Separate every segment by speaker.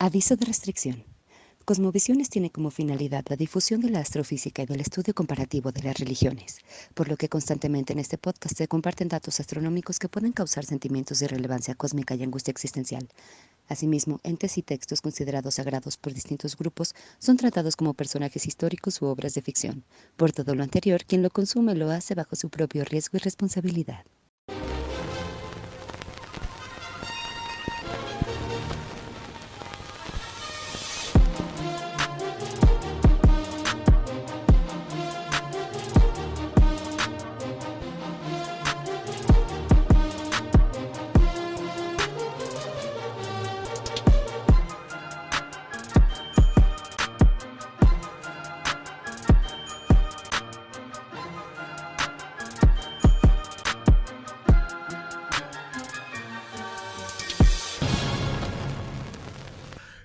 Speaker 1: Aviso de restricción. Cosmovisiones tiene como finalidad la difusión de la astrofísica y del estudio comparativo de las religiones, por lo que constantemente en este podcast se comparten datos astronómicos que pueden causar sentimientos de relevancia cósmica y angustia existencial. Asimismo, entes y textos considerados sagrados por distintos grupos son tratados como personajes históricos u obras de ficción. Por todo lo anterior, quien lo consume lo hace bajo su propio riesgo y responsabilidad.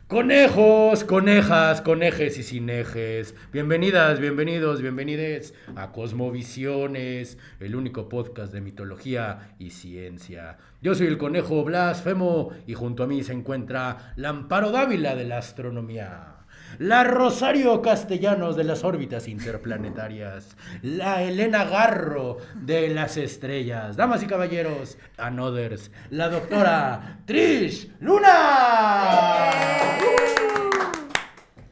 Speaker 2: Conejos, conejas, conejes y cinejes. Bienvenidas, bienvenidos, bienvenides a Cosmovisiones, el único podcast de mitología y ciencia. Yo soy el conejo blasfemo y junto a mí se encuentra la Amparo Dávila de la astronomía, la Rosario Castellanos de las órbitas interplanetarias, la Elena Garro de las estrellas. Damas y caballeros, anothers, la doctora Trish Luna.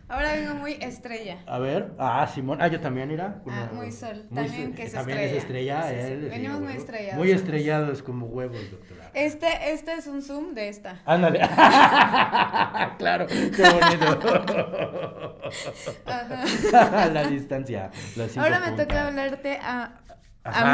Speaker 3: Ahora vengo muy estrella.
Speaker 2: A ver, Simón, yo también era.
Speaker 3: Muy sol, también que es
Speaker 2: también
Speaker 3: estrella.
Speaker 2: es estrella,
Speaker 3: Sí,
Speaker 2: él.
Speaker 3: venimos muy estrellados.
Speaker 2: Muy estrellados como huevos, doctora.
Speaker 3: Este es un zoom de esta.
Speaker 2: Ándale. Claro, qué bonito.
Speaker 3: Ajá.
Speaker 2: La distancia.
Speaker 3: Ahora me toca hablarte a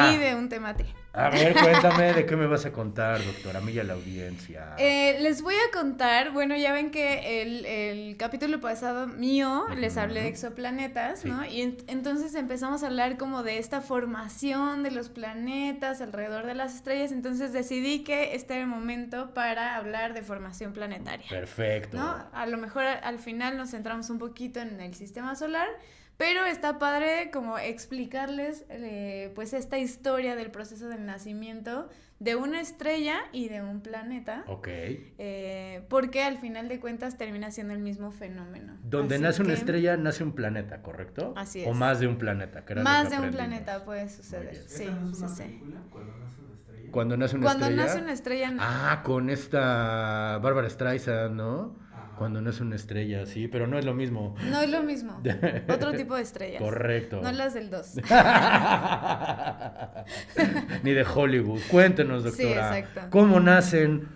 Speaker 3: mí de un tema a ti.
Speaker 2: A ver, cuéntame de qué me vas a contar, doctora, a mí y a la audiencia.
Speaker 3: Les voy a contar, bueno, ya ven que el capítulo pasado mío les hablé de exoplanetas,
Speaker 2: Sí.
Speaker 3: ¿no? Y entonces empezamos a hablar como de esta formación de los planetas alrededor de las estrellas, entonces decidí que este era el momento para hablar de formación planetaria.
Speaker 2: Perfecto.
Speaker 3: ¿No? A lo mejor al final nos centramos un poquito en el sistema solar, pero está padre como explicarles pues esta historia del proceso del nacimiento de una estrella y de un planeta.
Speaker 2: Ok.
Speaker 3: Porque al final de cuentas termina siendo el mismo fenómeno.
Speaker 2: Donde
Speaker 3: Así
Speaker 2: nace una
Speaker 3: que,
Speaker 2: estrella, nace un planeta, ¿correcto?
Speaker 3: Así es.
Speaker 2: O más de un planeta. Que era lo
Speaker 3: más
Speaker 2: que
Speaker 3: de un
Speaker 2: aprendimos.
Speaker 3: planeta puede
Speaker 2: Muy
Speaker 3: suceder.
Speaker 2: bien.
Speaker 3: Sí,
Speaker 4: ¿Esa no es una
Speaker 3: sí.
Speaker 4: película? Cuando nace una estrella.
Speaker 2: Cuando nace una
Speaker 3: Cuando
Speaker 2: estrella.
Speaker 3: nace una estrella.
Speaker 2: Con esta Bárbara Streisand, ¿no?
Speaker 4: Ajá.
Speaker 2: Cuando nace una estrella, sí, pero no es lo mismo.
Speaker 3: No es lo mismo. Otro tipo de estrellas.
Speaker 2: Correcto.
Speaker 3: No las del 2.
Speaker 2: Ni de Hollywood. Cuéntenos, doctora.
Speaker 3: Sí, exacto.
Speaker 2: ¿Cómo nacen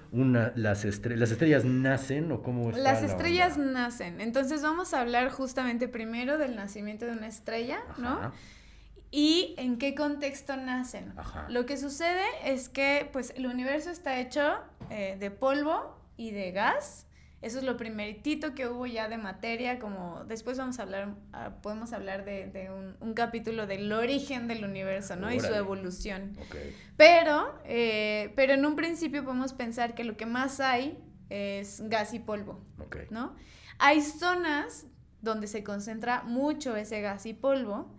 Speaker 2: las estrellas? ¿Las estrellas nacen o cómo está
Speaker 3: Las
Speaker 2: la
Speaker 3: estrellas
Speaker 2: onda?
Speaker 3: nacen. Entonces vamos a hablar justamente primero del nacimiento de una estrella, ¿no?
Speaker 2: Ajá.
Speaker 3: Y en qué contexto nacen.
Speaker 2: Ajá.
Speaker 3: Lo que sucede es que pues el universo está hecho de polvo y de gas. Eso es lo primeritito que hubo ya de materia, como después vamos a hablar, podemos hablar de un capítulo del origen del universo, ¿no? Y su
Speaker 2: Órale.
Speaker 3: evolución.
Speaker 2: Ok.
Speaker 3: Pero en un principio podemos pensar que lo que más hay es gas y polvo,
Speaker 2: Ok.
Speaker 3: ¿no? Hay zonas donde se concentra mucho ese gas y polvo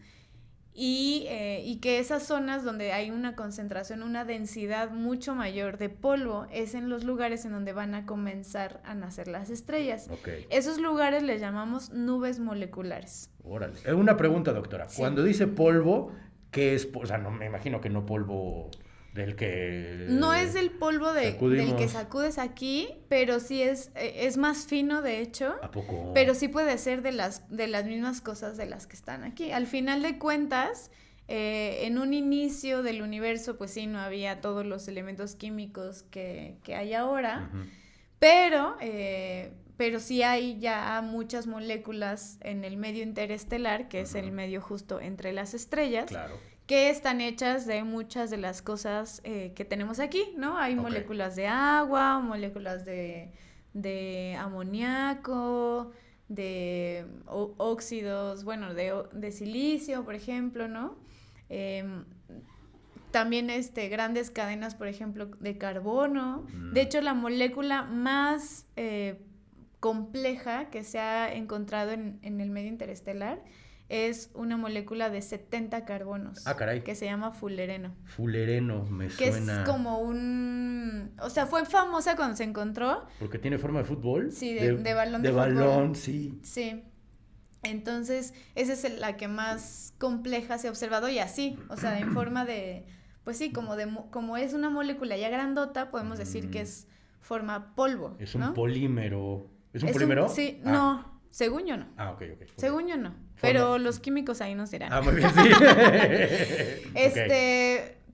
Speaker 3: y que esas zonas donde hay una concentración, una densidad mucho mayor de polvo es en los lugares en donde van a comenzar a nacer las estrellas.
Speaker 2: Ok.
Speaker 3: Esos lugares les llamamos nubes moleculares.
Speaker 2: Órale. Una pregunta, doctora.
Speaker 3: Sí.
Speaker 2: Cuando dice polvo, ¿qué es? O sea, no me imagino que no polvo del que
Speaker 3: No es del polvo del
Speaker 2: sacudimos.
Speaker 3: que sacudes aquí, pero sí es más fino de hecho.
Speaker 2: ¿A poco?
Speaker 3: Pero sí puede ser de las mismas cosas de las que están aquí. Al final de cuentas, en un inicio del universo, pues sí, no había todos los elementos químicos que hay ahora,
Speaker 2: Ujú.
Speaker 3: pero sí hay ya muchas moléculas en el medio interestelar, que es el medio justo entre las estrellas.
Speaker 2: Claro.
Speaker 3: Que están hechas de muchas de las cosas que tenemos aquí, ¿no? Hay
Speaker 2: Ok.
Speaker 3: moléculas de agua, moléculas de amoníaco, de óxidos, bueno, de silicio, por ejemplo, ¿no? También grandes cadenas, por ejemplo, de carbono. De hecho, la molécula más compleja que se ha encontrado en el medio interestelar es una molécula de 70 carbonos.
Speaker 2: Ah, caray.
Speaker 3: Que se llama fullereno.
Speaker 2: Fullereno, me
Speaker 3: Que
Speaker 2: suena.
Speaker 3: es como un... O sea, fue famosa cuando se encontró.
Speaker 2: Porque tiene forma de fútbol.
Speaker 3: Sí, de balón de
Speaker 2: fútbol. De balón, sí.
Speaker 3: Sí. Entonces, esa es la que más compleja se ha observado y así, o sea, en forma de... Pues sí, como es una molécula ya grandota, podemos decir que es forma polvo,
Speaker 2: Es un
Speaker 3: ¿no?
Speaker 2: polímero. ¿Es un polímero?
Speaker 3: Sí,
Speaker 2: Ah.
Speaker 3: no, según yo no.
Speaker 2: Ah, ok.
Speaker 3: Según yo no, pero los químicos ahí nos dirán.
Speaker 2: Ah, muy bien, sí.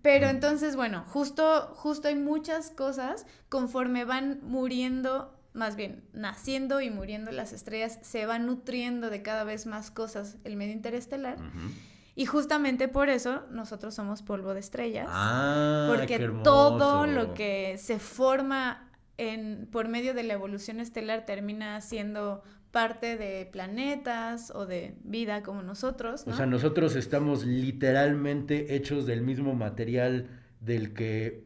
Speaker 3: Pero entonces, bueno, justo hay muchas cosas conforme van muriendo, más bien naciendo y muriendo las estrellas, se van nutriendo de cada vez más cosas el medio interestelar. Y justamente por eso nosotros somos polvo de estrellas. Porque
Speaker 2: qué hermoso.
Speaker 3: todo lo que se forma por medio de la evolución estelar termina siendo parte de planetas o de vida como nosotros, ¿no?
Speaker 2: O sea, nosotros estamos literalmente hechos del mismo material del que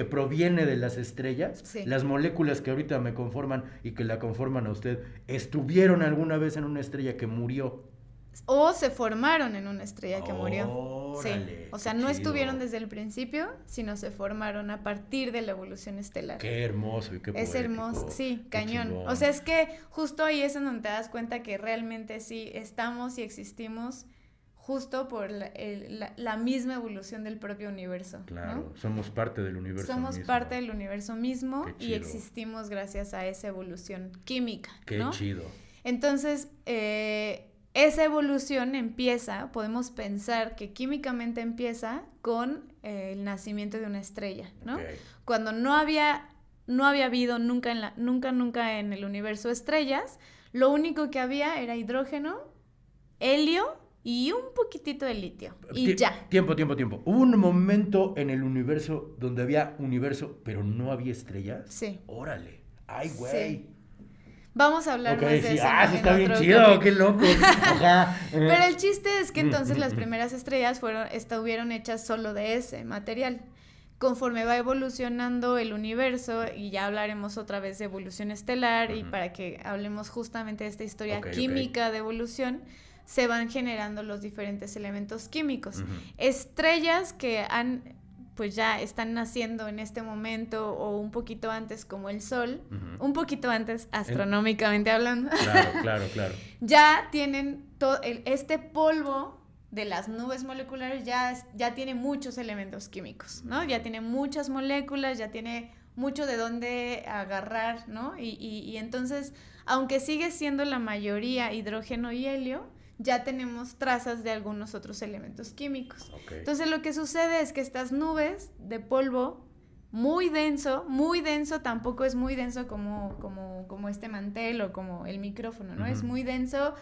Speaker 2: proviene de las estrellas.
Speaker 3: Sí.
Speaker 2: Las moléculas que ahorita me conforman y que la conforman a usted, ¿estuvieron alguna vez en una estrella que murió?
Speaker 3: O se formaron en una estrella que murió.
Speaker 2: Órale,
Speaker 3: Sí. O sea,
Speaker 2: qué
Speaker 3: no
Speaker 2: chido.
Speaker 3: estuvieron desde el principio, sino se formaron a partir de la evolución estelar.
Speaker 2: Qué hermoso y qué poético.
Speaker 3: Es hermoso, sí,
Speaker 2: Qué
Speaker 3: cañón.
Speaker 2: chingón.
Speaker 3: O sea, es que justo ahí es en donde te das cuenta que realmente sí estamos y existimos justo por la misma evolución del propio universo.
Speaker 2: Claro,
Speaker 3: ¿no?
Speaker 2: somos parte del universo
Speaker 3: Somos
Speaker 2: mismo.
Speaker 3: parte del universo mismo
Speaker 2: Qué
Speaker 3: y
Speaker 2: chido.
Speaker 3: existimos gracias a esa evolución química.
Speaker 2: Qué
Speaker 3: ¿no?
Speaker 2: chido.
Speaker 3: Entonces, esa evolución empieza, podemos pensar que químicamente empieza con el nacimiento de una estrella, ¿no?
Speaker 2: Okay.
Speaker 3: Cuando no había habido nunca en el universo estrellas, lo único que había era hidrógeno, helio y un poquitito de litio. Y ya.
Speaker 2: Tiempo. ¿Hubo un momento en el universo donde había universo, pero no había estrellas?
Speaker 3: Sí.
Speaker 2: Órale. Ay, güey.
Speaker 3: Sí. Vamos a hablar más de
Speaker 2: sí.
Speaker 3: eso.
Speaker 2: Eso está bien
Speaker 3: otro
Speaker 2: chido,
Speaker 3: topic.
Speaker 2: qué loco. Ajá.
Speaker 3: Pero el chiste es que entonces las primeras estrellas estuvieron hechas solo de ese material. Conforme va evolucionando el universo, y ya hablaremos otra vez de evolución estelar, y para que hablemos justamente de esta historia química de evolución, se van generando los diferentes elementos químicos. Estrellas que pues ya están naciendo en este momento o un poquito antes, como el Sol, un poquito antes astronómicamente hablando.
Speaker 2: Claro.
Speaker 3: Ya tienen este polvo de las nubes moleculares, ya tiene muchos elementos químicos, ¿no? Ya tiene muchas moléculas, ya tiene mucho de dónde agarrar, ¿no? Y entonces, aunque sigue siendo la mayoría hidrógeno y helio, ya tenemos trazas de algunos otros elementos químicos.
Speaker 2: Okay.
Speaker 3: Entonces, lo que sucede es que estas nubes de polvo muy denso, tampoco es muy denso como este mantel o como el micrófono, ¿no? Es muy denso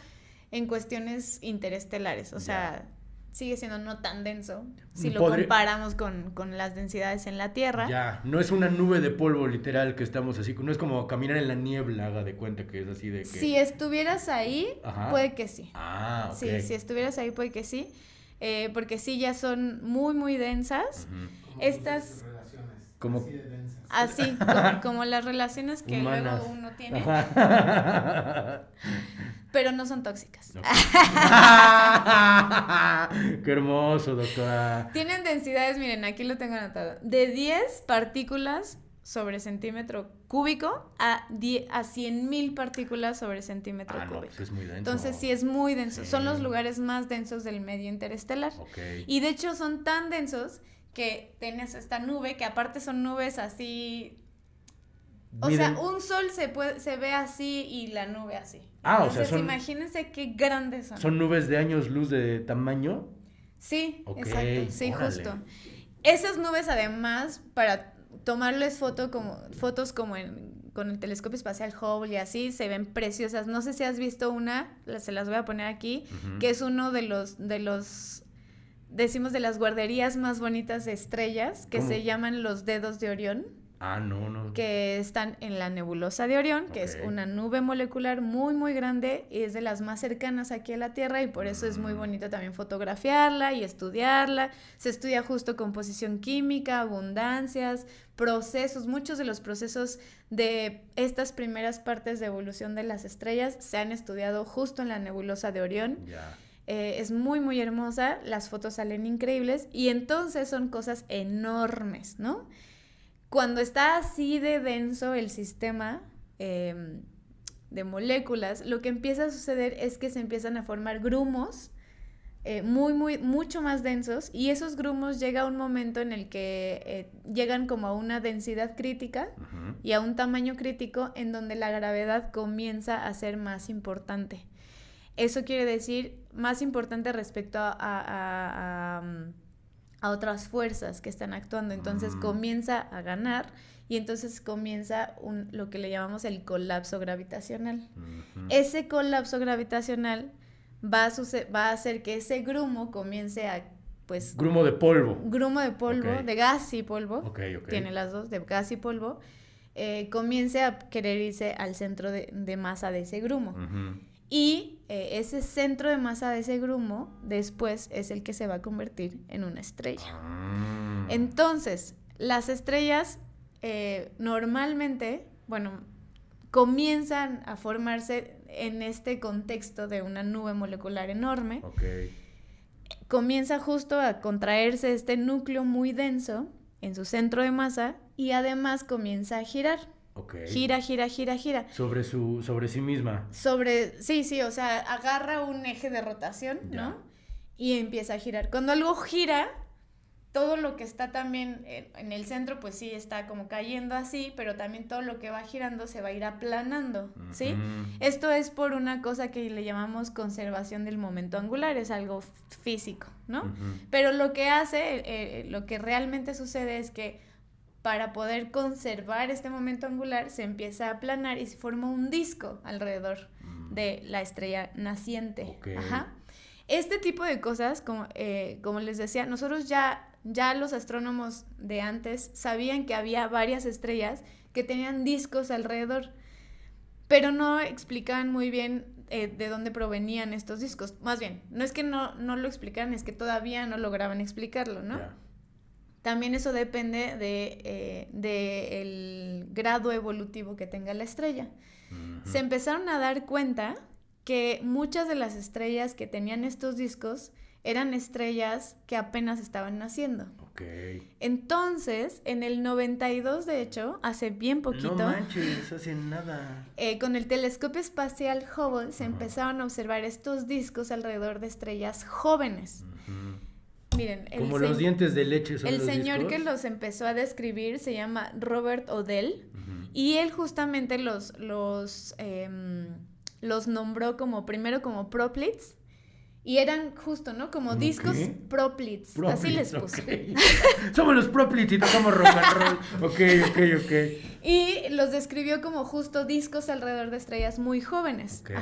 Speaker 3: en cuestiones interestelares, o sea, sigue siendo no tan denso si lo comparamos con las densidades en la Tierra.
Speaker 2: Ya, no es una nube de polvo literal que estamos así, no es como caminar en la niebla, haga de cuenta que es así de que...
Speaker 3: Si estuvieras ahí, puede que sí.
Speaker 2: Ah, ok.
Speaker 3: Sí, si estuvieras ahí, puede que sí, porque sí ya son muy, muy densas. Estas...
Speaker 2: Como
Speaker 3: así de densas. Así, como las relaciones que
Speaker 2: humanas.
Speaker 3: luego uno tiene.
Speaker 2: Ajá.
Speaker 3: Pero no son tóxicas.
Speaker 2: No. ¡Qué hermoso, doctora!
Speaker 3: Tienen densidades, miren, aquí lo tengo anotado, de 10 partículas sobre centímetro cúbico a 100,000 partículas sobre centímetro cúbico.
Speaker 2: No, pues es muy denso.
Speaker 3: Entonces sí es muy denso. Sí. Son los lugares más densos del medio interestelar.
Speaker 2: Okay.
Speaker 3: Y de hecho son tan densos que tienes esta nube, que aparte son nubes así... O sea, un sol se ve así y la nube así. Entonces, imagínense qué grandes son.
Speaker 2: ¿Son nubes de años luz de tamaño?
Speaker 3: Sí, exacto. Sí, órale. Justo. Esas nubes, además, para tomarles fotos como con el telescopio espacial Hubble y así, se ven preciosas. No sé si has visto una, se las voy a poner aquí, que es uno de los decimos de las guarderías más bonitas de estrellas, que se llaman los dedos de Orión.
Speaker 2: No.
Speaker 3: Que están en la nebulosa de Orión, que es una nube molecular muy, muy grande y es de las más cercanas aquí a la Tierra y por eso es muy bonito también fotografiarla y estudiarla. Se estudia justo composición química, abundancias, procesos. Muchos de los procesos de estas primeras partes de evolución de las estrellas se han estudiado justo en la nebulosa de Orión.
Speaker 2: Ya.
Speaker 3: Es muy, muy hermosa, las fotos salen increíbles y entonces son cosas enormes, ¿no? Cuando está así de denso el sistema de moléculas, lo que empieza a suceder es que se empiezan a formar grumos mucho más densos, y esos grumos llega a un momento en el que llegan como a una densidad crítica y a un tamaño crítico en donde la gravedad comienza a ser más importante. Eso quiere decir más importante respecto a otras fuerzas que están actuando. Entonces comienza a ganar y entonces comienza lo que le llamamos el colapso gravitacional. Ese colapso gravitacional va a hacer que ese grumo comience a, pues...
Speaker 2: Grumo de polvo.
Speaker 3: Grumo de polvo,
Speaker 2: Okay.
Speaker 3: de gas y polvo.
Speaker 2: Okay.
Speaker 3: Tiene las dos, de gas y polvo. Comience a querer irse al centro de masa de ese grumo. Y ese centro de masa de ese grumo después es el que se va a convertir en una estrella. Entonces, las estrellas normalmente, bueno, comienzan a formarse en este contexto de una nube molecular enorme.
Speaker 2: Okay.
Speaker 3: Comienza justo a contraerse este núcleo muy denso en su centro de masa y además comienza a girar.
Speaker 2: Okay.
Speaker 3: Gira.
Speaker 2: Sobre sí misma.
Speaker 3: Sí, o sea, agarra un eje de rotación, ¿no? Y empieza a girar. Cuando algo gira, todo lo que está también en el centro, pues sí, está como cayendo así, pero también todo lo que va girando se va a ir aplanando, ¿sí? Esto es por una cosa que le llamamos conservación del momento angular, es algo físico, ¿no? Pero lo que hace, lo que realmente sucede es que para poder conservar este momento angular se empieza a aplanar y se forma un disco alrededor de la estrella naciente.
Speaker 2: Okay.
Speaker 3: Este tipo de cosas, como les decía, nosotros ya los astrónomos de antes sabían que había varias estrellas que tenían discos alrededor, pero no explicaban muy bien de dónde provenían estos discos. Más bien, no es que no lo explicaran, es que todavía no lograban explicarlo, ¿no? Yeah. También eso depende del grado evolutivo que tenga la estrella. Se empezaron a dar cuenta que muchas de las estrellas que tenían estos discos eran estrellas que apenas estaban naciendo.
Speaker 2: Okay.
Speaker 3: Entonces, en el 92, de hecho, hace bien poquito...
Speaker 2: No manches, hace nada.
Speaker 3: Con el telescopio espacial Hubble se empezaron a observar estos discos alrededor de estrellas jóvenes. Miren,
Speaker 2: como los dientes de leche son
Speaker 3: el
Speaker 2: los
Speaker 3: señor
Speaker 2: discos.
Speaker 3: Que los empezó a describir se llama Robert Odell, y él justamente los nombró primero como Proplets, y eran justo, ¿no? Como discos Proplets, así les puse.
Speaker 2: Okay. Somos los Proplets y tocamos rock and roll. Ok.
Speaker 3: Y los describió como justo discos alrededor de estrellas muy jóvenes.
Speaker 2: Okay.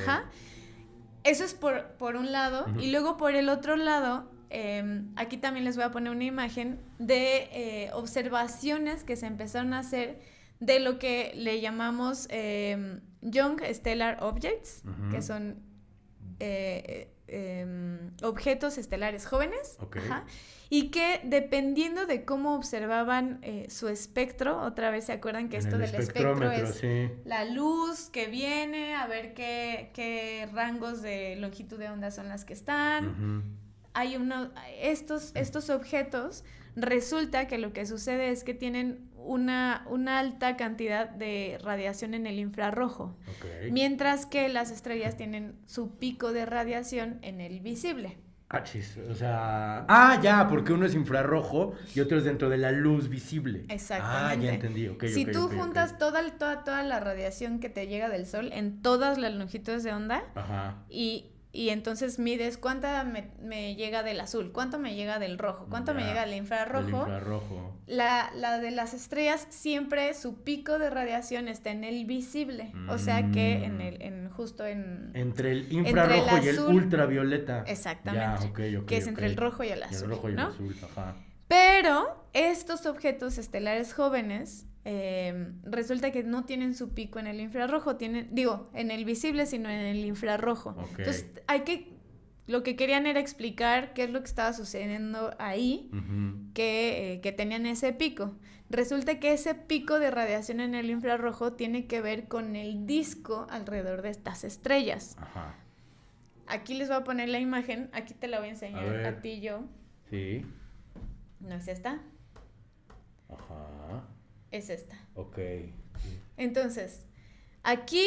Speaker 3: Eso es por un lado, y luego por el otro lado... aquí también les voy a poner una imagen de observaciones que se empezaron a hacer de lo que le llamamos Young Stellar Objects, que son objetos estelares jóvenes, y que dependiendo de cómo observaban su espectro, otra vez se acuerdan que esto del espectro es la luz que viene, a ver qué rangos de longitud de onda son las que están. Hay estos objetos, resulta que lo que sucede es que tienen una alta cantidad de radiación en el infrarrojo, mientras que las estrellas tienen su pico de radiación en el visible.
Speaker 2: O sea... ya, porque uno es infrarrojo y otro es dentro de la luz visible.
Speaker 3: Exactamente.
Speaker 2: Ya entendí.
Speaker 3: Si tú juntas toda la radiación que te llega del sol en todas las longitudes de onda, y entonces mides cuánta me llega del azul, cuánto me llega del rojo, cuánto me llega del infrarrojo. La de las estrellas siempre su pico de radiación está en el visible, o sea que
Speaker 2: entre el infrarrojo y el ultravioleta.
Speaker 3: Exactamente. Que es entre el rojo y el azul.
Speaker 2: El rojo y el azul,
Speaker 3: Pero estos objetos estelares jóvenes resulta que no tienen su pico en el infrarrojo, en el visible, sino en el infrarrojo. Entonces lo que querían era explicar qué es lo que estaba sucediendo ahí, que tenían ese pico. Resulta que ese pico de radiación en el infrarrojo tiene que ver con el disco alrededor de estas estrellas. aquí les voy a poner la imagen, aquí te la voy a enseñar a ti y yo.
Speaker 2: Sí.
Speaker 3: ¿No es esta?
Speaker 2: Ajá.
Speaker 3: Es esta.
Speaker 2: Ok.
Speaker 3: Entonces, aquí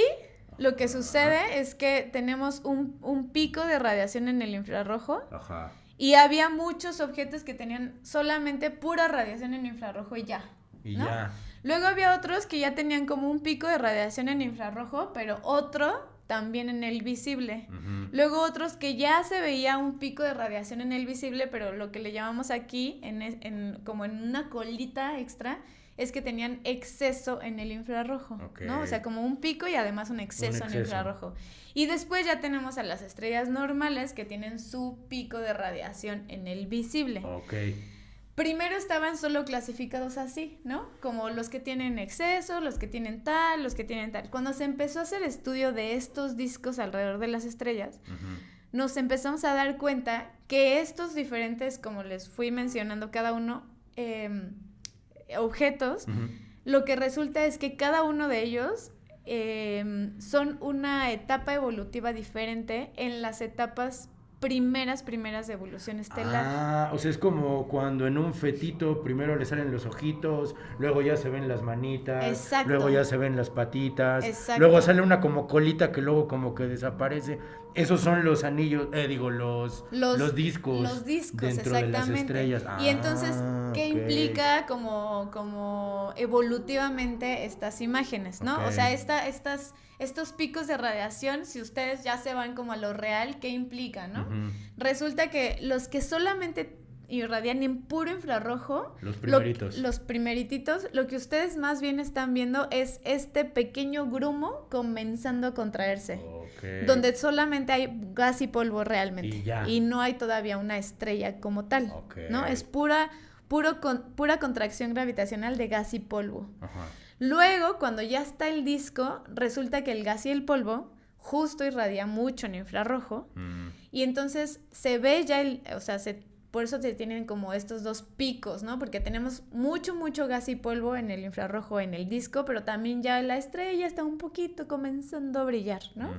Speaker 3: lo que sucede es que tenemos un pico de radiación en el infrarrojo.
Speaker 2: Ajá.
Speaker 3: Y había muchos objetos que tenían solamente pura radiación en infrarrojo y ya.
Speaker 2: Y
Speaker 3: ¿no?
Speaker 2: ya.
Speaker 3: Luego había otros que ya tenían como un pico de radiación en infrarrojo, pero otro también en el visible.
Speaker 2: Ujú.
Speaker 3: Luego otros que ya se veía un pico de radiación en el visible, pero lo que le llamamos aquí, como en una colita extra, es que tenían exceso en el infrarrojo,
Speaker 2: Okay.
Speaker 3: ¿no? O sea, como un pico y además un exceso en el infrarrojo. Y después ya tenemos a las estrellas normales que tienen su pico de radiación en el visible.
Speaker 2: Ok.
Speaker 3: Primero estaban solo clasificados así, ¿no? Como los que tienen exceso, los que tienen tal, los que tienen tal. Cuando se empezó a hacer estudio de estos discos alrededor de las estrellas, nos empezamos a dar cuenta que estos diferentes, como les fui mencionando cada uno, objetos, lo que resulta es que cada uno de ellos son una etapa evolutiva diferente en las etapas primeras de evolución estelar.
Speaker 2: Ah, o sea, es como cuando en un fetito primero le salen los ojitos, luego ya se ven las manitas,
Speaker 3: Exacto.
Speaker 2: luego ya se ven las patitas,
Speaker 3: Exacto.
Speaker 2: luego sale una como colita que luego como que desaparece. Esos son los anillos, los discos.
Speaker 3: Los discos,
Speaker 2: dentro
Speaker 3: exactamente.
Speaker 2: de las estrellas.
Speaker 3: Y entonces, ¿qué
Speaker 2: ok.
Speaker 3: implica como evolutivamente estas imágenes, ¿no?
Speaker 2: Ok.
Speaker 3: O sea, estos picos de radiación, si ustedes ya se van como a lo real, ¿qué implica, no? Resulta que los que solamente irradian en puro infrarrojo,
Speaker 2: Los primeritos.
Speaker 3: los primerititos, lo que ustedes más bien están viendo es este pequeño grumo comenzando a contraerse, donde solamente hay gas y polvo realmente, y no hay todavía una estrella como tal, ¿no? Es pura contracción gravitacional de gas y polvo.
Speaker 2: Ajá.
Speaker 3: Luego, cuando ya está el disco, resulta que el gas y el polvo justo irradia mucho en infrarrojo, y entonces se ve ya por eso se tienen como estos dos picos, ¿no? Porque tenemos mucho gas y polvo en el infrarrojo, en el disco, pero también ya la estrella está un poquito comenzando a brillar, ¿no?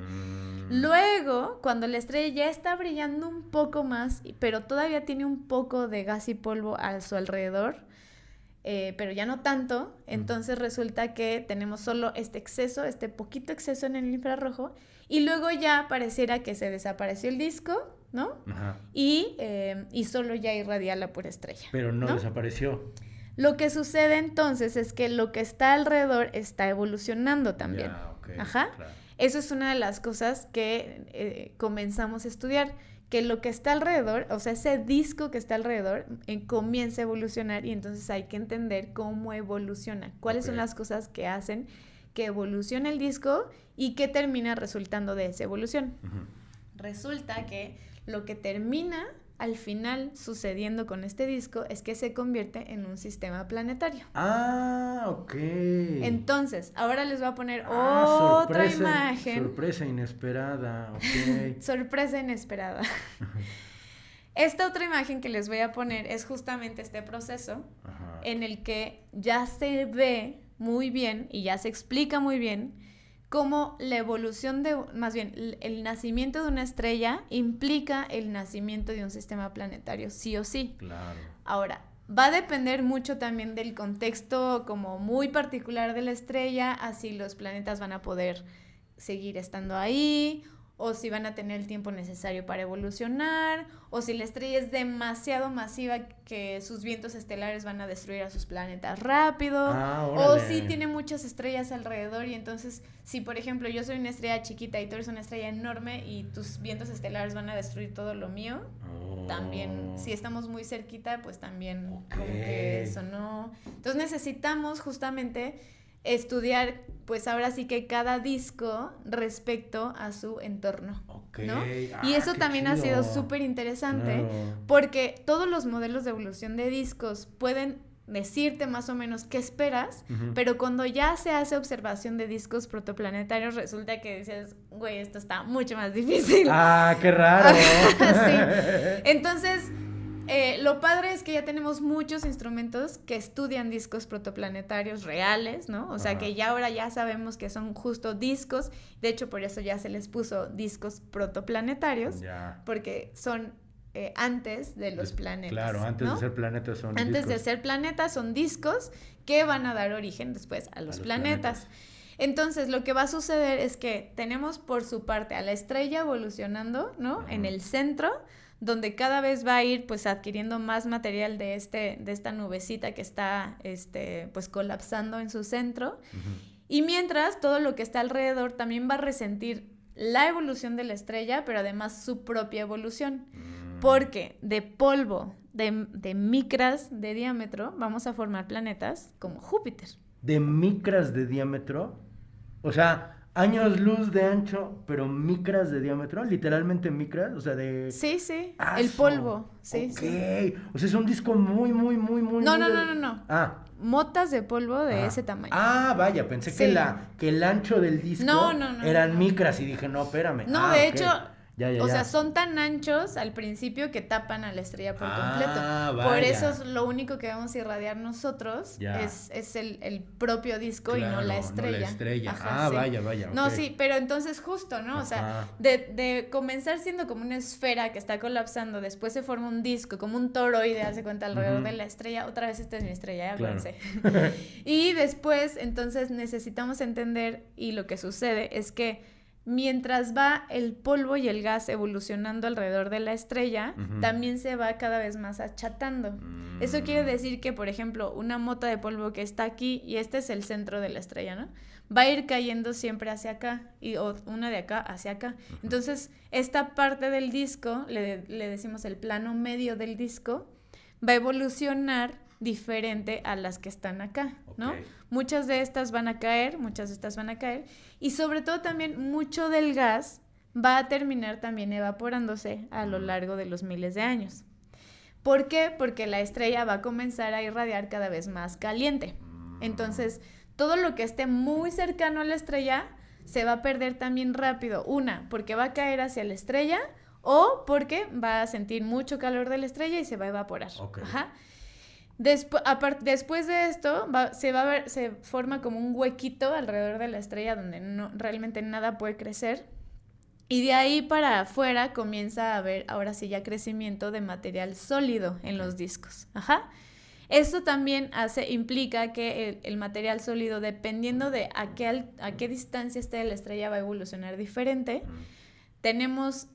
Speaker 3: Luego, cuando la estrella ya está brillando un poco más, pero todavía tiene un poco de gas y polvo a su alrededor, pero ya no tanto, entonces resulta que tenemos solo este poquito exceso en el infrarrojo, y luego ya pareciera que se desapareció el disco, ¿no? Ajá. Y solo ya irradia la pura estrella.
Speaker 2: Pero no desapareció.
Speaker 3: Lo que sucede entonces es que lo que está alrededor está evolucionando también. Ajá. Claro. Eso es una de las cosas que comenzamos a estudiar, que lo que está alrededor, o sea, ese disco que está alrededor, comienza a evolucionar, y entonces hay que entender cómo evoluciona, cuáles son las cosas que hacen que evolucione el disco y qué termina resultando de esa evolución. Resulta que lo que termina al final sucediendo con este disco es que se convierte en un sistema planetario.
Speaker 2: Ah, ok.
Speaker 3: Entonces, ahora les voy a poner otra imagen.
Speaker 2: Sorpresa inesperada, ok.
Speaker 3: Sorpresa inesperada. Esta otra imagen que les voy a poner es justamente este proceso en el que ya se ve muy bien y ya se explica muy bien cómo la evolución el nacimiento de una estrella implica el nacimiento de un sistema planetario, sí o sí.
Speaker 2: Claro.
Speaker 3: Ahora, va a depender mucho también del contexto como muy particular de la estrella, así los planetas van a poder seguir estando ahí, o si van a tener el tiempo necesario para evolucionar, o si la estrella es demasiado masiva que sus vientos estelares van a destruir a sus planetas rápido, o si tiene muchas estrellas alrededor, y entonces si por ejemplo yo soy una estrella chiquita y tú eres una estrella enorme y tus vientos estelares van a destruir todo lo mío, también si estamos muy cerquita pues también como que eso no. Entonces necesitamos justamente estudiar, pues ahora sí que cada disco respecto a su entorno, ¿no? Y eso también ha sido súper interesante, porque todos los modelos de evolución de discos pueden decirte más o menos qué esperas, pero cuando ya se hace observación de discos protoplanetarios resulta que dices, güey, esto está mucho más difícil.
Speaker 2: ¡Ah, qué raro!
Speaker 3: Sí. Entonces, Lo padre es que ya tenemos muchos instrumentos que estudian discos protoplanetarios reales, ¿no? O sea,
Speaker 2: Ajá.
Speaker 3: que ya ahora ya sabemos que son justo discos, de hecho por eso ya se les puso discos protoplanetarios,
Speaker 2: Ya.
Speaker 3: porque son antes de los planetas.
Speaker 2: Claro, antes
Speaker 3: ¿no?
Speaker 2: de ser planetas son
Speaker 3: Antes
Speaker 2: discos.
Speaker 3: de ser planetas son discos que van a dar origen después a los planetas. Entonces, lo que va a suceder es que tenemos por su parte a la estrella evolucionando, ¿no?
Speaker 2: Ajá.
Speaker 3: En el centro, donde cada vez va a ir pues adquiriendo más material de esta nubecita que está pues colapsando en su centro. Y mientras, todo lo que está alrededor también va a resentir la evolución de la estrella, pero además su propia evolución. Porque de polvo, de micras de diámetro, vamos a formar planetas como Júpiter.
Speaker 2: ¿De micras de diámetro? O sea, años luz de ancho, pero micras de diámetro, literalmente micras, o sea, de...
Speaker 3: Sí, sí,
Speaker 2: ¡Aso!
Speaker 3: el polvo, sí,
Speaker 2: Ok.
Speaker 3: sí.
Speaker 2: O sea, es un disco muy...
Speaker 3: No.
Speaker 2: Ah.
Speaker 3: Motas de polvo de
Speaker 2: Ajá.
Speaker 3: ese tamaño.
Speaker 2: Ah, vaya, pensé
Speaker 3: Sí.
Speaker 2: que el ancho del disco
Speaker 3: No,
Speaker 2: eran micras y dije, no, espérame.
Speaker 3: No, de
Speaker 2: ok.
Speaker 3: hecho,
Speaker 2: Ya.
Speaker 3: sea, son tan anchos al principio que tapan a la estrella por completo.
Speaker 2: Vaya.
Speaker 3: Por eso es lo único que vamos a irradiar nosotros
Speaker 2: Ya.
Speaker 3: es el propio disco y no
Speaker 2: Claro,
Speaker 3: la estrella.
Speaker 2: No la estrella.
Speaker 3: Ajá, sí.
Speaker 2: Vaya.
Speaker 3: No,
Speaker 2: ok.
Speaker 3: sí, pero entonces justo, ¿no? O sea,
Speaker 2: Ajá.
Speaker 3: de comenzar siendo como una esfera que está colapsando, después se forma un disco, como un toroide, hace cuenta, alrededor de la estrella. Otra vez esta es mi estrella, acuérdense.
Speaker 2: Claro.
Speaker 3: Y después, entonces, necesitamos entender, y lo que sucede es que mientras va el polvo y el gas evolucionando alrededor de la estrella, también se va cada vez más achatando. Eso quiere decir que, por ejemplo, una mota de polvo que está aquí, y este es el centro de la estrella, ¿no? Va a ir cayendo siempre hacia acá, o una de acá hacia acá. Entonces, esta parte del disco, le decimos el plano medio del disco, va a evolucionar diferente a las que están acá, ¿no?
Speaker 2: Ok.
Speaker 3: Muchas de estas van a caer, y sobre todo también mucho del gas va a terminar también evaporándose a lo largo de los miles de años. ¿Por qué? Porque la estrella va a comenzar a irradiar cada vez más caliente. Entonces, todo lo que esté muy cercano a la estrella se va a perder también rápido. Una, porque va a caer hacia la estrella, o porque va a sentir mucho calor de la estrella y se va a evaporar.
Speaker 2: Ok.
Speaker 3: Ajá. Después de esto se forma como un huequito alrededor de la estrella donde realmente nada puede crecer, y de ahí para afuera comienza a haber ahora sí ya crecimiento de material sólido en los discos. Ajá. Esto también implica que el material sólido, dependiendo de a qué distancia esté de la estrella, va a evolucionar diferente. Tenemos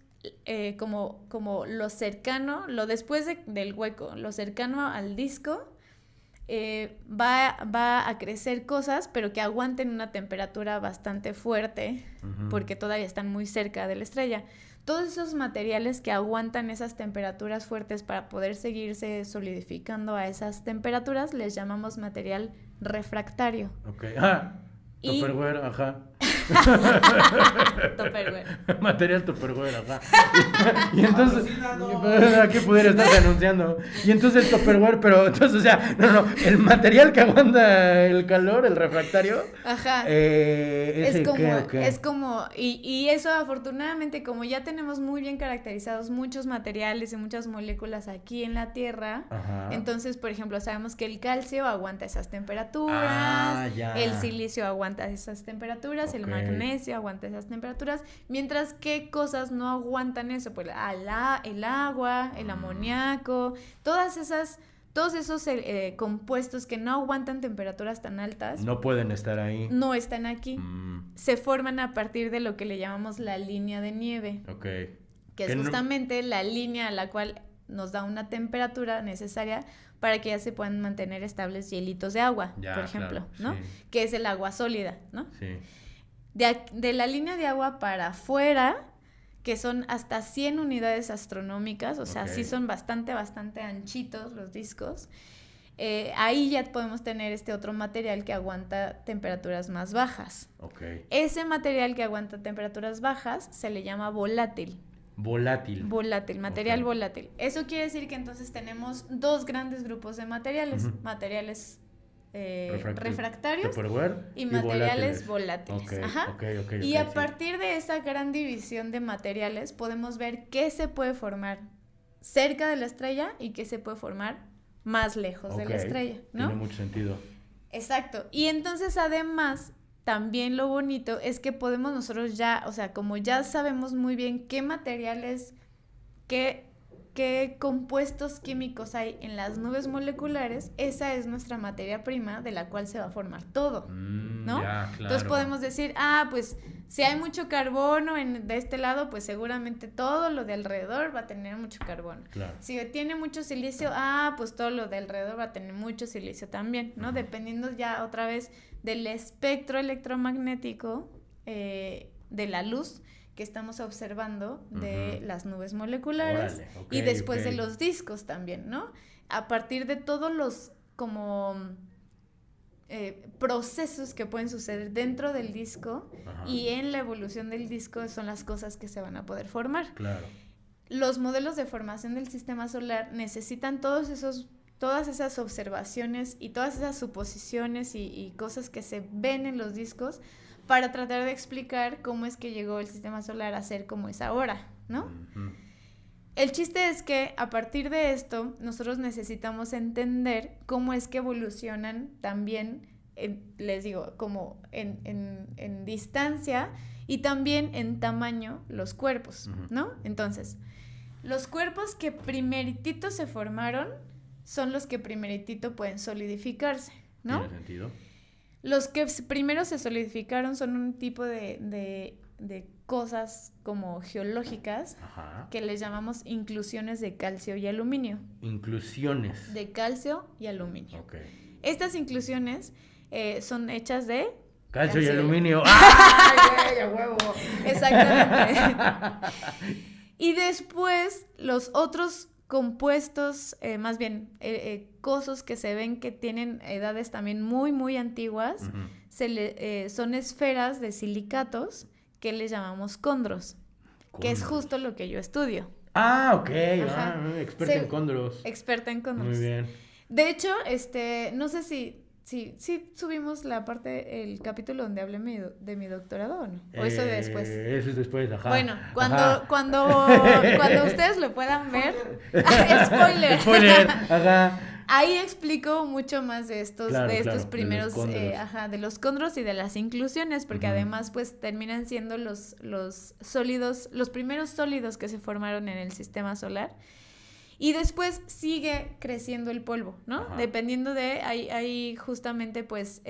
Speaker 3: como lo cercano, lo después del hueco, lo cercano al disco, va a crecer cosas, pero que aguanten una temperatura bastante fuerte, porque todavía están muy cerca de la estrella. Todos esos materiales que aguantan esas temperaturas fuertes para poder seguirse solidificando a esas temperaturas, les llamamos material refractario.
Speaker 2: Ok.
Speaker 3: Y-
Speaker 2: Tupperware, ajá.
Speaker 3: Tupperware.
Speaker 2: Material Tupperware, ajá. Y entonces, ¿qué pudiera estar anunciando? Y entonces el Tupperware, pero entonces, o sea, el material que aguanta el calor, el refractario.
Speaker 3: Ajá.
Speaker 2: ¿Ese
Speaker 3: Es como, y eso afortunadamente, como ya tenemos muy bien caracterizados muchos materiales y muchas moléculas aquí en la Tierra,
Speaker 2: Ajá.
Speaker 3: entonces, por ejemplo, sabemos que el calcio aguanta esas temperaturas,
Speaker 2: Ya.
Speaker 3: el silicio aguanta esas temperaturas, el
Speaker 2: Ok.
Speaker 3: magnesio aguanta esas temperaturas, mientras que cosas no aguantan eso, pues el agua, el amoníaco, todos esos compuestos que no aguantan temperaturas tan altas,
Speaker 2: No pueden estar ahí.
Speaker 3: no están aquí. Se forman a partir de lo que le llamamos la línea de nieve,
Speaker 2: Ok.
Speaker 3: que es justamente la línea a la cual nos da una temperatura necesaria para que ya se puedan mantener estables hielitos de agua,
Speaker 2: Ya,
Speaker 3: por ejemplo,
Speaker 2: claro,
Speaker 3: ¿no?
Speaker 2: sí.
Speaker 3: Que es el agua sólida, ¿no?
Speaker 2: Sí.
Speaker 3: De la línea de agua para afuera, que son hasta 100 unidades astronómicas, o sea,
Speaker 2: Ok.
Speaker 3: sí son bastante anchitos los discos. Ahí ya podemos tener este otro material que aguanta temperaturas más bajas.
Speaker 2: Ok.
Speaker 3: Ese material que aguanta temperaturas bajas se le llama volátil.
Speaker 2: Volátil.
Speaker 3: Material
Speaker 2: Ok.
Speaker 3: volátil. Eso quiere decir que entonces tenemos dos grandes grupos de materiales. Materiales refractarios
Speaker 2: Tupperware
Speaker 3: y materiales volátiles.
Speaker 2: Ok,
Speaker 3: Ajá.
Speaker 2: ok,
Speaker 3: Y a
Speaker 2: sí.
Speaker 3: partir de esa gran división de materiales podemos ver qué se puede formar cerca de la estrella y qué se puede formar más lejos de la estrella, ¿no?
Speaker 2: Tiene mucho sentido.
Speaker 3: Exacto. Y entonces, además, también lo bonito es que podemos nosotros ya, o sea, como ya sabemos muy bien qué materiales, qué compuestos químicos hay en las nubes moleculares, esa es nuestra materia prima de la cual se va a formar todo, ¿no?
Speaker 2: Ya, claro.
Speaker 3: Entonces podemos decir, pues si hay mucho carbono de este lado, pues seguramente todo lo de alrededor va a tener mucho carbono.
Speaker 2: Claro.
Speaker 3: Si tiene mucho silicio, pues todo lo de alrededor va a tener mucho silicio también, ¿no? Dependiendo ya otra vez del espectro electromagnético de la luz que estamos observando de las nubes moleculares.
Speaker 2: Órale,
Speaker 3: y después de los discos también, ¿no? A partir de todos los como procesos que pueden suceder dentro del disco y en la evolución del disco son las cosas que se van a poder formar.
Speaker 2: Claro.
Speaker 3: Los modelos de formación del sistema solar necesitan todas esas observaciones y todas esas suposiciones y cosas que se ven en los discos para tratar de explicar cómo es que llegó el sistema solar a ser como es ahora, ¿no?
Speaker 2: Uh-huh.
Speaker 3: El chiste es que a partir de esto nosotros necesitamos entender cómo es que evolucionan también, les digo, como en distancia y también en tamaño los cuerpos, ¿no? Entonces, los cuerpos que primeritito se formaron son los que primeritito pueden solidificarse, ¿no?
Speaker 2: ¿Tiene sentido?
Speaker 3: Los que primero se solidificaron son un tipo de cosas como geológicas que les llamamos inclusiones de calcio y aluminio.
Speaker 2: Inclusiones.
Speaker 3: De calcio y aluminio.
Speaker 2: Okay.
Speaker 3: Estas inclusiones son hechas de
Speaker 2: calcio y aluminio. ¡Ay, güey, a huevo!
Speaker 3: Exactamente. Y después los otros compuestos, más bien cosas que se ven que tienen edades también muy, muy antiguas, son esferas de silicatos que les llamamos condros, que es justo lo que yo estudio.
Speaker 2: Ok. Experta en condros.
Speaker 3: Experta en condros.
Speaker 2: Muy bien.
Speaker 3: De hecho, no sé si subimos el capítulo donde hablé de mi doctorado o no, o eso de después.
Speaker 2: Eso es después, ajá.
Speaker 3: Bueno, cuando ustedes lo puedan ver, spoiler,
Speaker 2: ajá.
Speaker 3: Ahí explico mucho más de estos primeros,
Speaker 2: de
Speaker 3: los condros y de las inclusiones, porque además pues terminan siendo los sólidos, los primeros sólidos que se formaron en el sistema solar. Y después sigue creciendo el polvo, ¿no? Dependiendo hay justamente pues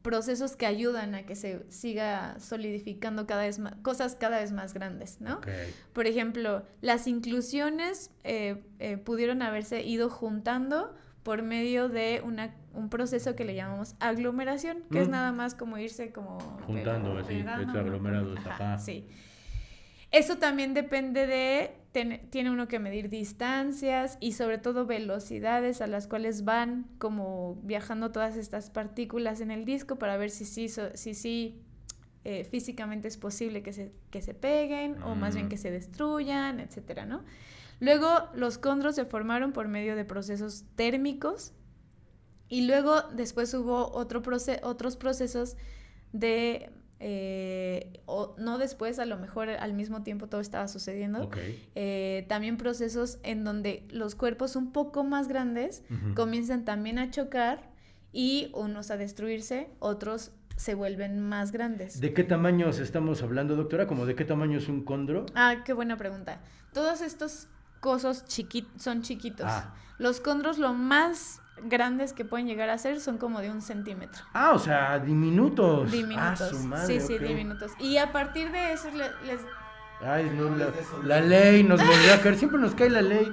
Speaker 3: procesos que ayudan a que se siga solidificando cada vez más, cosas cada vez más grandes, ¿no?
Speaker 2: Okay.
Speaker 3: Por ejemplo, las inclusiones pudieron haberse ido juntando por medio de un proceso que le llamamos aglomeración, que es nada más como irse como
Speaker 2: juntando,
Speaker 3: pegando,
Speaker 2: aglomerados, ajá.
Speaker 3: Sí. Eso también depende tiene uno que medir distancias y sobre todo velocidades a las cuales van como viajando todas estas partículas en el disco para ver si físicamente es posible que se peguen o más bien que se destruyan, etcétera, ¿no? Luego los condros se formaron por medio de procesos térmicos y luego después hubo otros procesos de... no después, a lo mejor al mismo tiempo todo estaba sucediendo. También procesos en donde los cuerpos un poco más grandes comienzan también a chocar y unos a destruirse, otros se vuelven más grandes.
Speaker 2: ¿De qué tamaños estamos hablando, doctora? ¿Cómo de qué tamaño es un condro?
Speaker 3: Qué buena pregunta. Todos estos cosas son chiquitos. Los condros lo más grandes que pueden llegar a ser son como de 1 centímetro.
Speaker 2: O sea, diminutos.
Speaker 3: Diminutos.
Speaker 2: Su madre,
Speaker 3: sí, diminutos. Y a partir de eso les...
Speaker 2: Ay, no, la ley nos volvió a caer. Siempre nos cae la ley.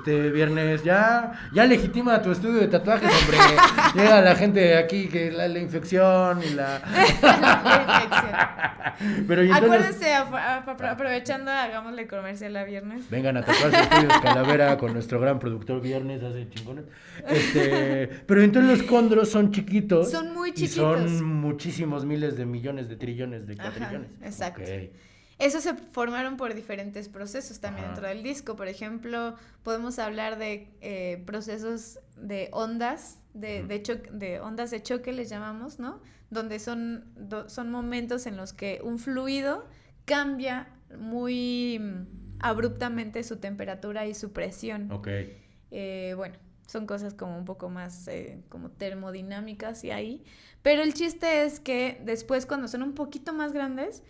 Speaker 2: Viernes, ya legitima tu estudio de tatuajes, hombre. Llega la gente aquí que la infección y la infección. Pero,
Speaker 3: acuérdense, aprovechando, hagámosle comercial a Viernes.
Speaker 2: Vengan a tatuarse Estudios Calavera con nuestro gran productor Viernes, hace chingones. Pero entonces los condros son chiquitos.
Speaker 3: Son muy chiquitos.
Speaker 2: Y son muchísimos miles de millones de trillones de cuatrillones.
Speaker 3: Exacto. Esos se formaron por diferentes procesos también dentro del disco. Por ejemplo, podemos hablar de procesos de ondas, de ondas de choque les llamamos, ¿no? Donde son momentos en los que un fluido cambia muy abruptamente su temperatura y su presión.
Speaker 2: Ok.
Speaker 3: Bueno, son cosas como un poco más como termodinámicas y ahí. Pero el chiste es que después, cuando son un poquito más grandes,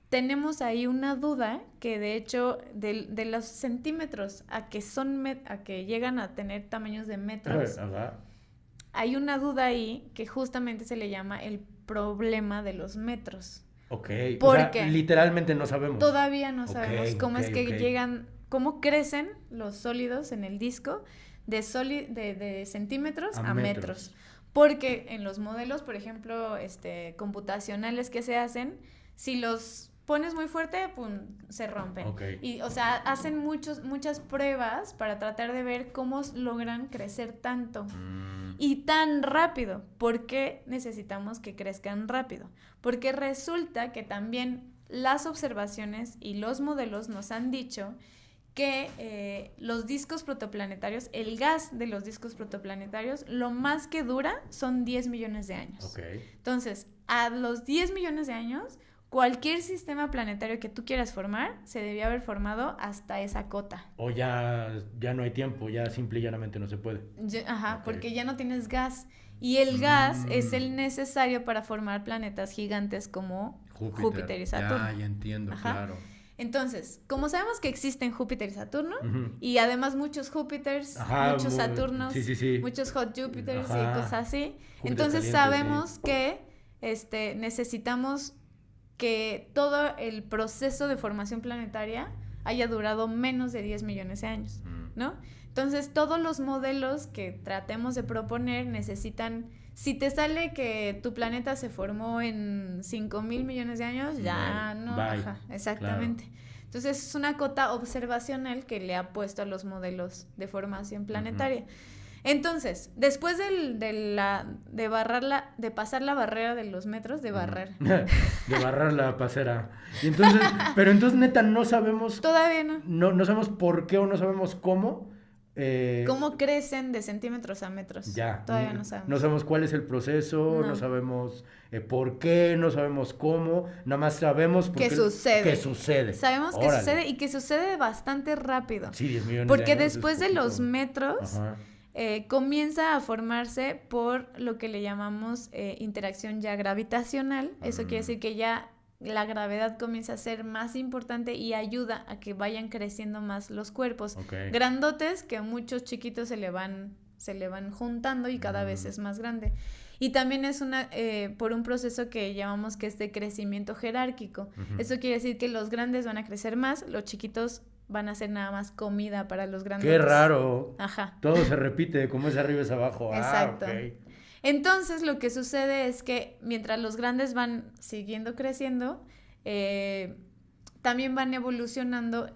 Speaker 3: tenemos ahí una duda que de hecho de los centímetros a que llegan a tener tamaños de metros,
Speaker 2: Ajá.
Speaker 3: hay una duda ahí que justamente se le llama el problema de los metros.
Speaker 2: Ok.
Speaker 3: ¿Por
Speaker 2: O sea,
Speaker 3: qué?
Speaker 2: literalmente no sabemos.
Speaker 3: Todavía no
Speaker 2: Ok,
Speaker 3: sabemos cómo es que
Speaker 2: ok.
Speaker 3: llegan, cómo crecen los sólidos en el disco de centímetros a metros. Porque en los modelos, por ejemplo, computacionales que se hacen, si los pones muy fuerte, pum, se rompen.
Speaker 2: Ok.
Speaker 3: Y, o sea, hacen muchas pruebas para tratar de ver cómo logran crecer tanto y tan rápido. ¿Por qué necesitamos que crezcan rápido? Porque resulta que también las observaciones y los modelos nos han dicho que los discos protoplanetarios, el gas de los discos protoplanetarios, lo más que dura son 10 millones de años.
Speaker 2: Ok.
Speaker 3: Entonces, a los 10 millones de años, cualquier sistema planetario que tú quieras formar se debía haber formado hasta esa cota.
Speaker 2: O ya no hay tiempo, ya simple y llanamente no se puede.
Speaker 3: Ajá,
Speaker 2: Ok.
Speaker 3: porque ya no tienes gas. Y el gas es el necesario para formar planetas gigantes como Júpiter y Saturno.
Speaker 2: Ya entiendo,
Speaker 3: Ajá.
Speaker 2: claro.
Speaker 3: Entonces, como sabemos que existen Júpiter y Saturno,
Speaker 2: Ujú.
Speaker 3: y además muchos Júpiters,
Speaker 2: Ajá,
Speaker 3: muchos Saturnos,
Speaker 2: sí.
Speaker 3: muchos Hot Júpiters y
Speaker 2: Ajá.
Speaker 3: cosas así,
Speaker 2: Júpiter
Speaker 3: entonces
Speaker 2: caliente,
Speaker 3: sabemos que necesitamos que todo el proceso de formación planetaria haya durado menos de 10 millones de años, ¿no? Entonces, todos los modelos que tratemos de proponer necesitan, si te sale que tu planeta se formó en 5,000 millones de años, ya no,
Speaker 2: bye.
Speaker 3: ajá, exactamente.
Speaker 2: Claro.
Speaker 3: Entonces, es una cota observacional que le ha puesto a los modelos de formación planetaria. Entonces, después de pasar la barrera de los metros, de barrer.
Speaker 2: De barrar la pasera. Y entonces, pero entonces neta no sabemos.
Speaker 3: Todavía no.
Speaker 2: No sabemos por qué o no sabemos cómo.
Speaker 3: ¿Cómo crecen de centímetros a metros?
Speaker 2: Ya.
Speaker 3: Todavía no sabemos.
Speaker 2: No sabemos cuál es el proceso, no sabemos por qué, no sabemos cómo, nada más sabemos
Speaker 3: ¿Qué sucede?
Speaker 2: ¿Qué sucede?
Speaker 3: Sabemos que
Speaker 2: Órale.
Speaker 3: sucede y que sucede bastante rápido.
Speaker 2: Sí, 10 millones
Speaker 3: Porque
Speaker 2: de años
Speaker 3: después
Speaker 2: es
Speaker 3: de
Speaker 2: poquito.
Speaker 3: los metros,
Speaker 2: Ajá.
Speaker 3: comienza a formarse por lo que le llamamos interacción ya gravitacional. Eso quiere decir que ya la gravedad comienza a ser más importante y ayuda a que vayan creciendo más los cuerpos.
Speaker 2: Okay.
Speaker 3: Grandotes que muchos chiquitos se le van juntando y cada vez es más grande. Y también es por un proceso que llamamos que es de crecimiento jerárquico. Eso quiere decir que los grandes van a crecer más, los chiquitos van a ser nada más comida para los grandes.
Speaker 2: ¡Qué raro!
Speaker 3: Ajá.
Speaker 2: Todo se repite, como es arriba es abajo.
Speaker 3: Exacto.
Speaker 2: Okay.
Speaker 3: Entonces, lo que sucede es que mientras los grandes van siguiendo creciendo, también van evolucionando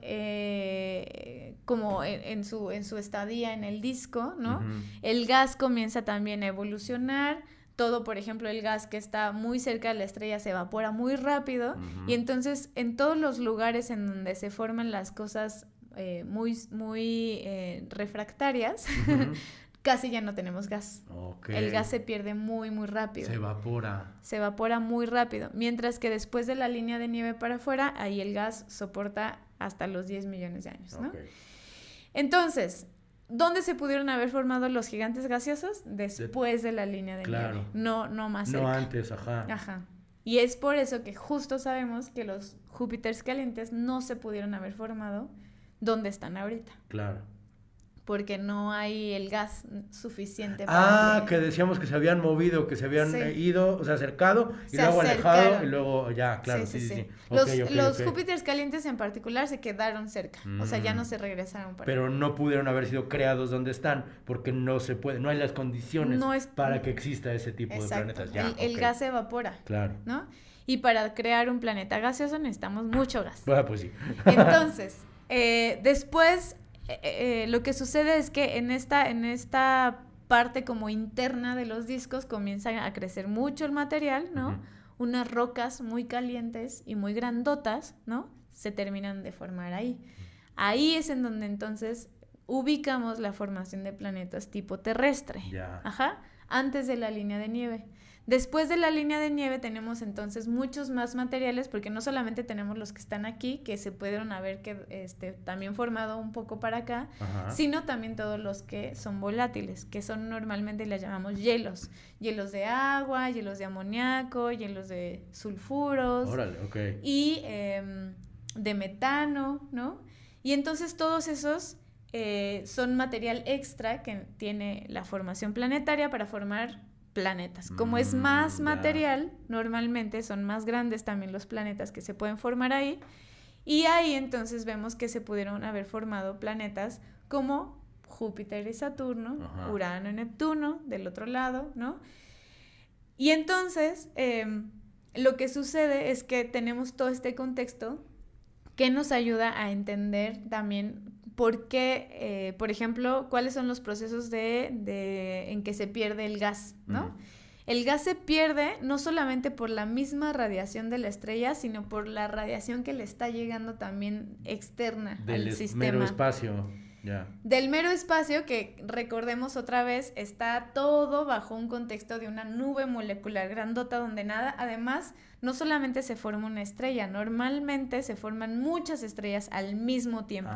Speaker 3: como en su estadía en el disco, ¿no? El gas comienza también a evolucionar. Todo, por ejemplo, el gas que está muy cerca de la estrella se evapora muy rápido. Y entonces, en todos los lugares en donde se forman las cosas muy refractarias, casi ya no tenemos gas.
Speaker 2: Okay.
Speaker 3: El gas se pierde muy, muy rápido.
Speaker 2: Se evapora.
Speaker 3: Se evapora muy rápido. Mientras que después de la línea de nieve para afuera, ahí el gas soporta hasta los 10 millones de años, ¿no?
Speaker 2: Okay.
Speaker 3: Entonces, ¿dónde se pudieron haber formado los gigantes gaseosos? Después de la línea de nieve. No más cerca.
Speaker 2: No antes, ajá.
Speaker 3: Ajá. Y es por eso que justo sabemos que los Júpiters calientes no se pudieron haber formado donde están ahorita.
Speaker 2: Claro.
Speaker 3: Porque no hay el gas suficiente para
Speaker 2: que decíamos que se habían movido, que se habían ido, o sea, acercado, y luego alejado, y luego ya, claro, sí.
Speaker 3: Los Júpiters calientes en particular se quedaron cerca, o sea, ya no se regresaron para
Speaker 2: Pero no pudieron haber sido creados donde están, porque no se puede, no hay las condiciones para que exista ese tipo de planetas. Ya,
Speaker 3: el gas se evapora,
Speaker 2: claro,
Speaker 3: ¿no? Y para crear un planeta gaseoso necesitamos mucho gas.
Speaker 2: Bueno, pues sí.
Speaker 3: Entonces, después... lo que sucede es que en esta parte como interna de los discos comienza a crecer mucho el material, ¿no? Unas rocas muy calientes y muy grandotas, ¿no? Se terminan de formar ahí. Ahí es en donde entonces ubicamos la formación de planetas tipo terrestre.
Speaker 2: Ya.
Speaker 3: Ajá. antes de la línea de nieve. Después de la línea de nieve tenemos entonces muchos más materiales, porque no solamente tenemos los que están aquí, que se pudieron haber también formado un poco para acá,
Speaker 2: Ajá.
Speaker 3: sino también todos los que son volátiles, que son normalmente les llamamos hielos. Hielos de agua, hielos de amoníaco, hielos de sulfuros.
Speaker 2: Órale, ok.
Speaker 3: Y de metano, ¿no? Y entonces todos esos son material extra que tiene la formación planetaria para formar planetas. Como es más material, normalmente son más grandes también los planetas que se pueden formar ahí, y ahí entonces vemos que se pudieron haber formado planetas como Júpiter y Saturno,
Speaker 2: Ajá.
Speaker 3: Urano y Neptuno del otro lado, ¿no? Y entonces lo que sucede es que tenemos todo este contexto que nos ayuda a entender también por qué, por ejemplo, cuáles son los procesos en que se pierde el gas, ¿no? El gas se pierde no solamente por la misma radiación de la estrella, sino por la radiación que le está llegando también externa al sistema.
Speaker 2: Mero espacio, ya.
Speaker 3: Del mero espacio, que recordemos otra vez, está todo bajo un contexto de una nube molecular grandota donde nada, además, no solamente se forma una estrella, normalmente se forman muchas estrellas al mismo tiempo,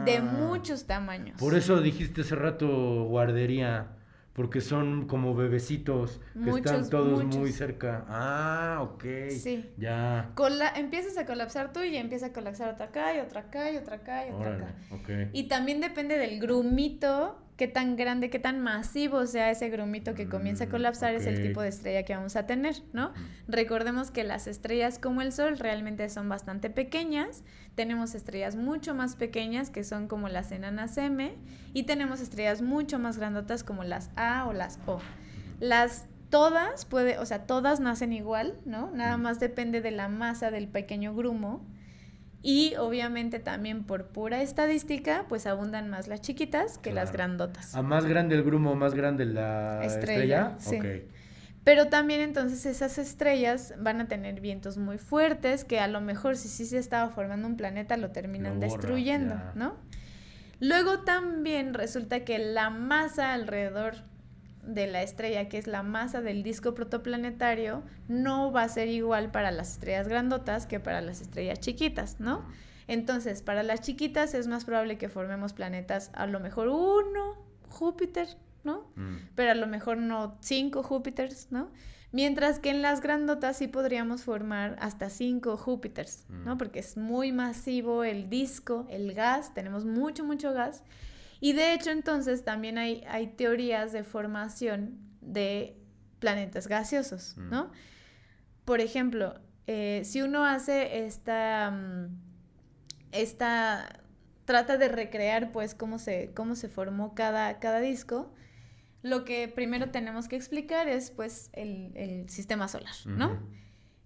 Speaker 3: de muchos tamaños.
Speaker 2: Por eso dijiste hace rato guardería, porque son como bebecitos que están todos muy cerca. Ah, ok.
Speaker 3: Sí.
Speaker 2: Ya.
Speaker 3: Empiezas a colapsar tú y empieza a colapsar otra acá y otra acá y otra acá y otra
Speaker 2: Órale,
Speaker 3: acá.
Speaker 2: okay.
Speaker 3: Y también depende del grumito, qué tan grande, qué tan masivo sea ese grumito que comienza a colapsar, es el tipo de estrella que vamos a tener, ¿no? Recordemos que las estrellas como el Sol realmente son bastante pequeñas, tenemos estrellas mucho más pequeñas que son como las enanas M, y tenemos estrellas mucho más grandotas como las A o las O. Todas nacen igual, ¿no? Nada más depende de la masa del pequeño grumo. Y obviamente también por pura estadística, pues abundan más las chiquitas que las grandotas.
Speaker 2: ¿A más grande el grumo, más grande la estrella?
Speaker 3: Sí.
Speaker 2: Okay.
Speaker 3: Pero también entonces esas estrellas van a tener vientos muy fuertes que a lo mejor si sí se estaba formando un planeta lo terminan destruyendo, ¿no? Luego también resulta que la masa alrededor de la estrella, que es la masa del disco protoplanetario, no va a ser igual para las estrellas grandotas que para las estrellas chiquitas, ¿no? Entonces, para las chiquitas es más probable que formemos planetas, a lo mejor 1 Júpiter, ¿no? Pero a lo mejor no 5 Júpiters, ¿no? Mientras que en las grandotas sí podríamos formar hasta 5 Júpiters, ¿no? Porque es muy masivo el disco, el gas, tenemos mucho, mucho gas. Y de hecho, entonces, también hay teorías de formación de planetas gaseosos, ¿no? Por ejemplo, si uno hace trata de recrear, pues, cómo se formó cada disco, lo que primero tenemos que explicar es, pues, el sistema solar, ¿no?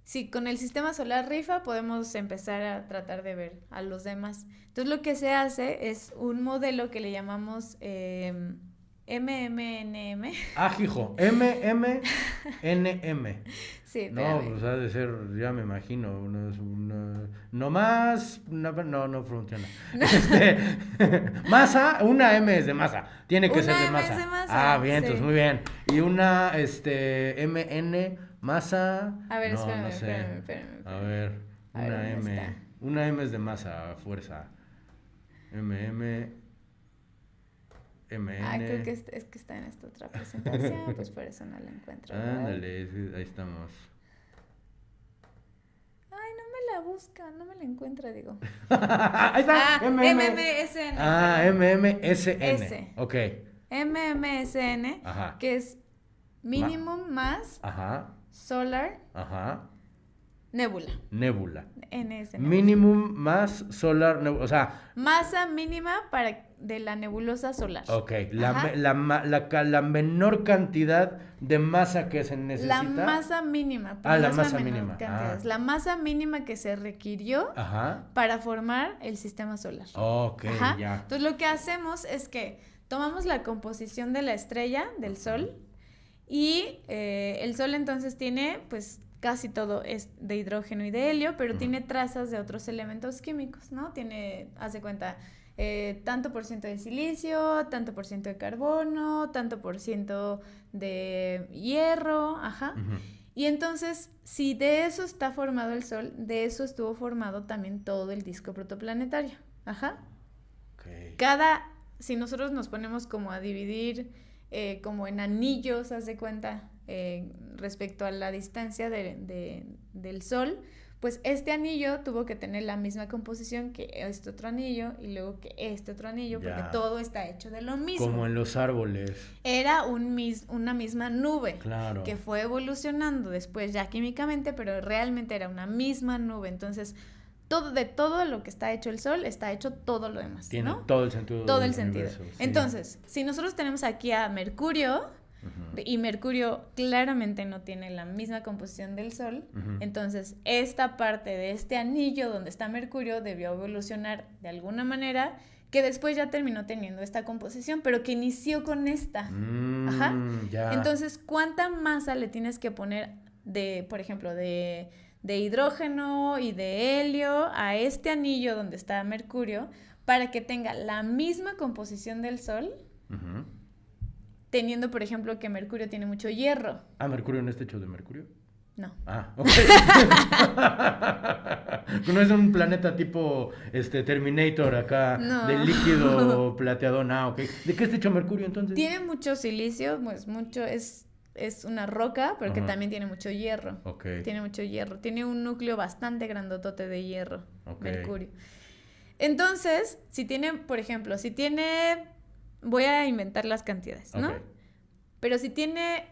Speaker 3: Si con el sistema solar rifa, podemos empezar a tratar de ver a los demás. Entonces, lo que se hace es un modelo que le llamamos MMNM.
Speaker 2: Ah, hijo, MMNM.
Speaker 3: Sí,
Speaker 2: no, pues ha de ser, ya me imagino, no funciona. Masa, una M es de masa, tiene que ser de masa.
Speaker 3: Una M es de masa.
Speaker 2: Ah, bien, entonces muy bien. Y una, MN, masa.
Speaker 3: A ver,
Speaker 2: no,
Speaker 3: espérame.
Speaker 2: A ver, una M. Una M es de masa, a fuerza. MN.
Speaker 3: Creo que es que está en esta otra presentación, pues por eso no la encuentro.
Speaker 2: Ándale, ahí estamos.
Speaker 3: Ay, no me la busca, no me la encuentra, digo.
Speaker 2: Ahí está.
Speaker 3: MMSN.
Speaker 2: MMSN. Ok.
Speaker 3: MMSN,
Speaker 2: Ajá.
Speaker 3: que es Minimum Mass Solar Nebula. NS.
Speaker 2: Minimum Mass Solar Nebula. O sea,
Speaker 3: masa mínima de la nebulosa solar.
Speaker 2: Ok, la menor cantidad de masa que se necesita.
Speaker 3: La masa mínima.
Speaker 2: La masa mínima.
Speaker 3: La masa mínima que se requirió para formar el sistema solar.
Speaker 2: Ok, ya.
Speaker 3: Entonces lo que hacemos es que tomamos la composición de la estrella, del Sol, y el Sol entonces tiene, pues, casi todo es de hidrógeno y de helio, pero tiene trazas de otros elementos químicos, ¿no? Tiene, haz de cuenta, tanto por ciento de silicio, tanto por ciento de carbono, tanto por ciento de hierro, ajá. Y entonces, si de eso está formado el Sol, de eso estuvo formado también todo el disco protoplanetario, ajá.
Speaker 2: Okay.
Speaker 3: Si nosotros nos ponemos como a dividir como en anillos, haz de cuenta, respecto a la distancia del Sol, pues este anillo tuvo que tener la misma composición que este otro anillo y luego que este otro anillo, porque todo está hecho de lo mismo.
Speaker 2: Como en los árboles.
Speaker 3: Era una misma nube,
Speaker 2: claro,
Speaker 3: que fue evolucionando después ya químicamente, pero realmente era una misma nube. Entonces, de todo lo que está hecho el Sol, está hecho todo lo demás,
Speaker 2: tiene,
Speaker 3: ¿no?
Speaker 2: todo el sentido
Speaker 3: todo
Speaker 2: del
Speaker 3: el sentido.
Speaker 2: universo, sí.
Speaker 3: Entonces, si nosotros tenemos aquí a Mercurio, y Mercurio claramente no tiene la misma composición del Sol, entonces esta parte de este anillo donde está Mercurio debió evolucionar de alguna manera, que después ya terminó teniendo esta composición, pero que inició con esta. Ajá.
Speaker 2: Ya.
Speaker 3: Entonces, ¿cuánta masa le tienes que poner por ejemplo, de hidrógeno y de helio a este anillo donde está Mercurio para que tenga la misma composición del Sol? Teniendo, por ejemplo, que Mercurio tiene mucho hierro.
Speaker 2: ¿Mercurio no está hecho de mercurio?
Speaker 3: No.
Speaker 2: Ok. No es un planeta tipo Terminator acá,
Speaker 3: no.
Speaker 2: de líquido plateadón. Ok. ¿De qué está hecho Mercurio entonces?
Speaker 3: Tiene mucho silicio, pues es una roca, pero que también tiene mucho hierro.
Speaker 2: Okay.
Speaker 3: Tiene mucho hierro. Tiene un núcleo bastante grandotote de hierro,
Speaker 2: Okay.
Speaker 3: Mercurio. Entonces, por ejemplo, voy a inventar las cantidades, ¿no?
Speaker 2: Okay.
Speaker 3: Pero si tiene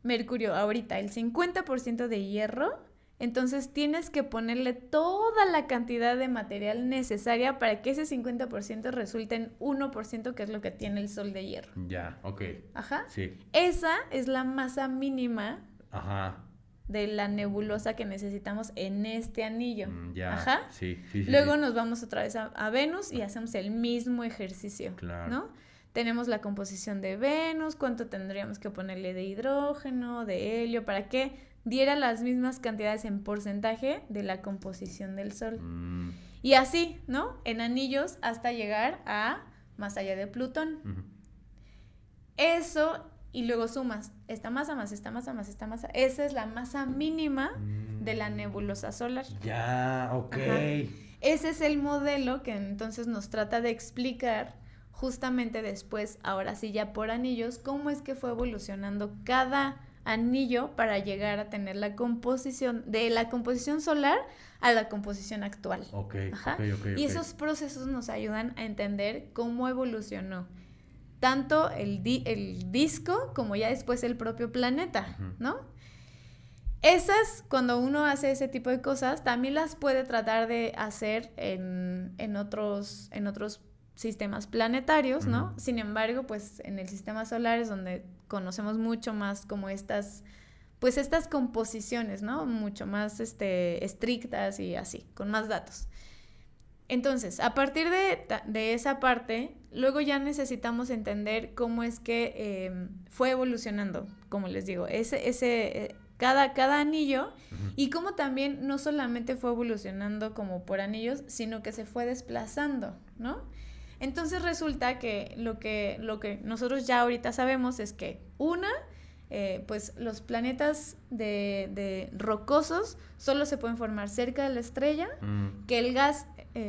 Speaker 3: Mercurio ahorita el 50% de hierro, entonces tienes que ponerle toda la cantidad de material necesaria para que ese 50% resulte en 1%, que es lo que tiene el Sol de hierro.
Speaker 2: Ya, ok.
Speaker 3: Ajá.
Speaker 2: Sí.
Speaker 3: Esa es la masa mínima.
Speaker 2: Ajá.
Speaker 3: De la nebulosa que necesitamos en este anillo.
Speaker 2: Ya.
Speaker 3: Ajá.
Speaker 2: Sí.
Speaker 3: Luego nos vamos otra vez a Venus y hacemos el mismo ejercicio.
Speaker 2: Claro.
Speaker 3: ¿No? Tenemos la composición de Venus, cuánto tendríamos que ponerle de hidrógeno, de helio, para que diera las mismas cantidades en porcentaje de la composición del Sol. Y así, ¿no? En anillos hasta llegar a más allá de Plutón. Eso, y luego sumas esta masa más esta masa más esta masa. Esa es la masa mínima de la nebulosa solar.
Speaker 2: Ya, ok.
Speaker 3: Ajá. Ese es el modelo que entonces nos trata de explicar justamente después, ahora sí ya por anillos, cómo es que fue evolucionando cada anillo para llegar a tener la composición, de la composición solar a la composición actual.
Speaker 2: Ok.
Speaker 3: Y esos procesos nos ayudan a entender cómo evolucionó tanto el disco como ya después el propio planeta, ¿no? Esas, cuando uno hace ese tipo de cosas, también las puede tratar de hacer en otros sistemas planetarios, ¿no? Sin embargo, pues en el sistema solar es donde conocemos mucho más como estas composiciones, ¿no? Mucho más estrictas y así, con más datos. Entonces, a partir de esa parte, luego ya necesitamos entender cómo es que fue evolucionando, como les digo, cada anillo, y cómo también no solamente fue evolucionando como por anillos, sino que se fue desplazando, ¿no? Entonces resulta que lo que nosotros ya ahorita sabemos es que pues los planetas de rocosos solo se pueden formar cerca de la estrella, que el gas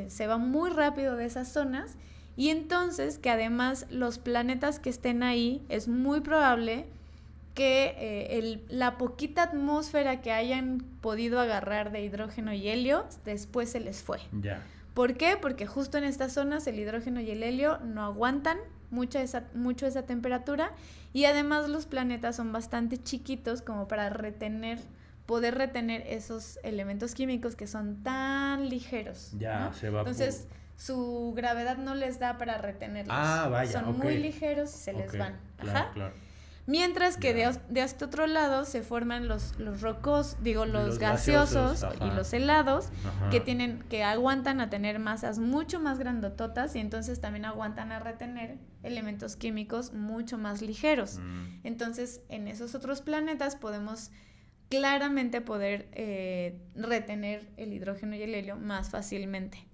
Speaker 3: se va muy rápido de esas zonas, y entonces que además los planetas que estén ahí es muy probable que la poquita atmósfera que hayan podido agarrar de hidrógeno y helio después se les fue.
Speaker 2: Ya.
Speaker 3: ¿Por qué? Porque justo en estas zonas el hidrógeno y el helio no aguantan mucho esa temperatura, y además los planetas son bastante chiquitos como para poder retener esos elementos químicos que son tan ligeros.
Speaker 2: Ya,
Speaker 3: ¿no?
Speaker 2: se va.
Speaker 3: Entonces, su gravedad no les da para retenerlos.
Speaker 2: Vaya,
Speaker 3: son muy ligeros y se les van.
Speaker 2: Claro.
Speaker 3: Mientras que de este otro lado se forman los gaseosos y los helados, que aguantan a tener masas mucho más grandototas, y entonces también aguantan a retener elementos químicos mucho más ligeros. Entonces, en esos otros planetas podemos claramente poder retener el hidrógeno y el helio más fácilmente.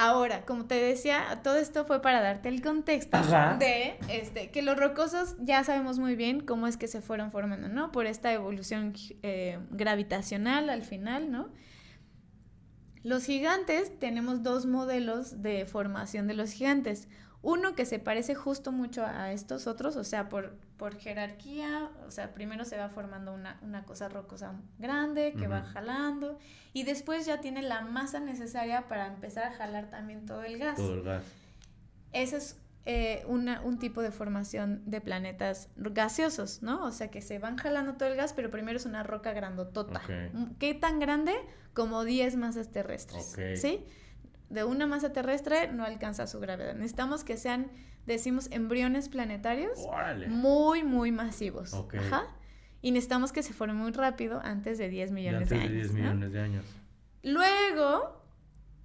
Speaker 3: Ahora, como te decía, todo esto fue para darte el contexto de que los rocosos ya sabemos muy bien cómo es que se fueron formando, ¿no? Por esta evolución gravitacional al final, ¿no? Los gigantes, tenemos dos modelos de formación de los gigantes. Uno que se parece justo mucho a estos otros, o sea, por jerarquía, o sea, primero se va formando una cosa rocosa grande que va jalando y después ya tiene la masa necesaria para empezar a jalar también todo el gas.
Speaker 2: Todo el gas.
Speaker 3: Ese es un tipo de formación de planetas gaseosos, ¿no? O sea, que se van jalando todo el gas, pero primero es una roca grandotota.
Speaker 2: Okay.
Speaker 3: ¿Qué tan grande? Como 10 masas terrestres, ¿sí? De una masa terrestre no alcanza su gravedad. Necesitamos que sean, decimos, embriones planetarios.
Speaker 2: ¡Órale!
Speaker 3: Muy, muy masivos.
Speaker 2: Okay.
Speaker 3: Ajá. Y necesitamos que se formen muy rápido, antes de 10 millones de años.
Speaker 2: Antes de 10 millones de años.
Speaker 3: Luego,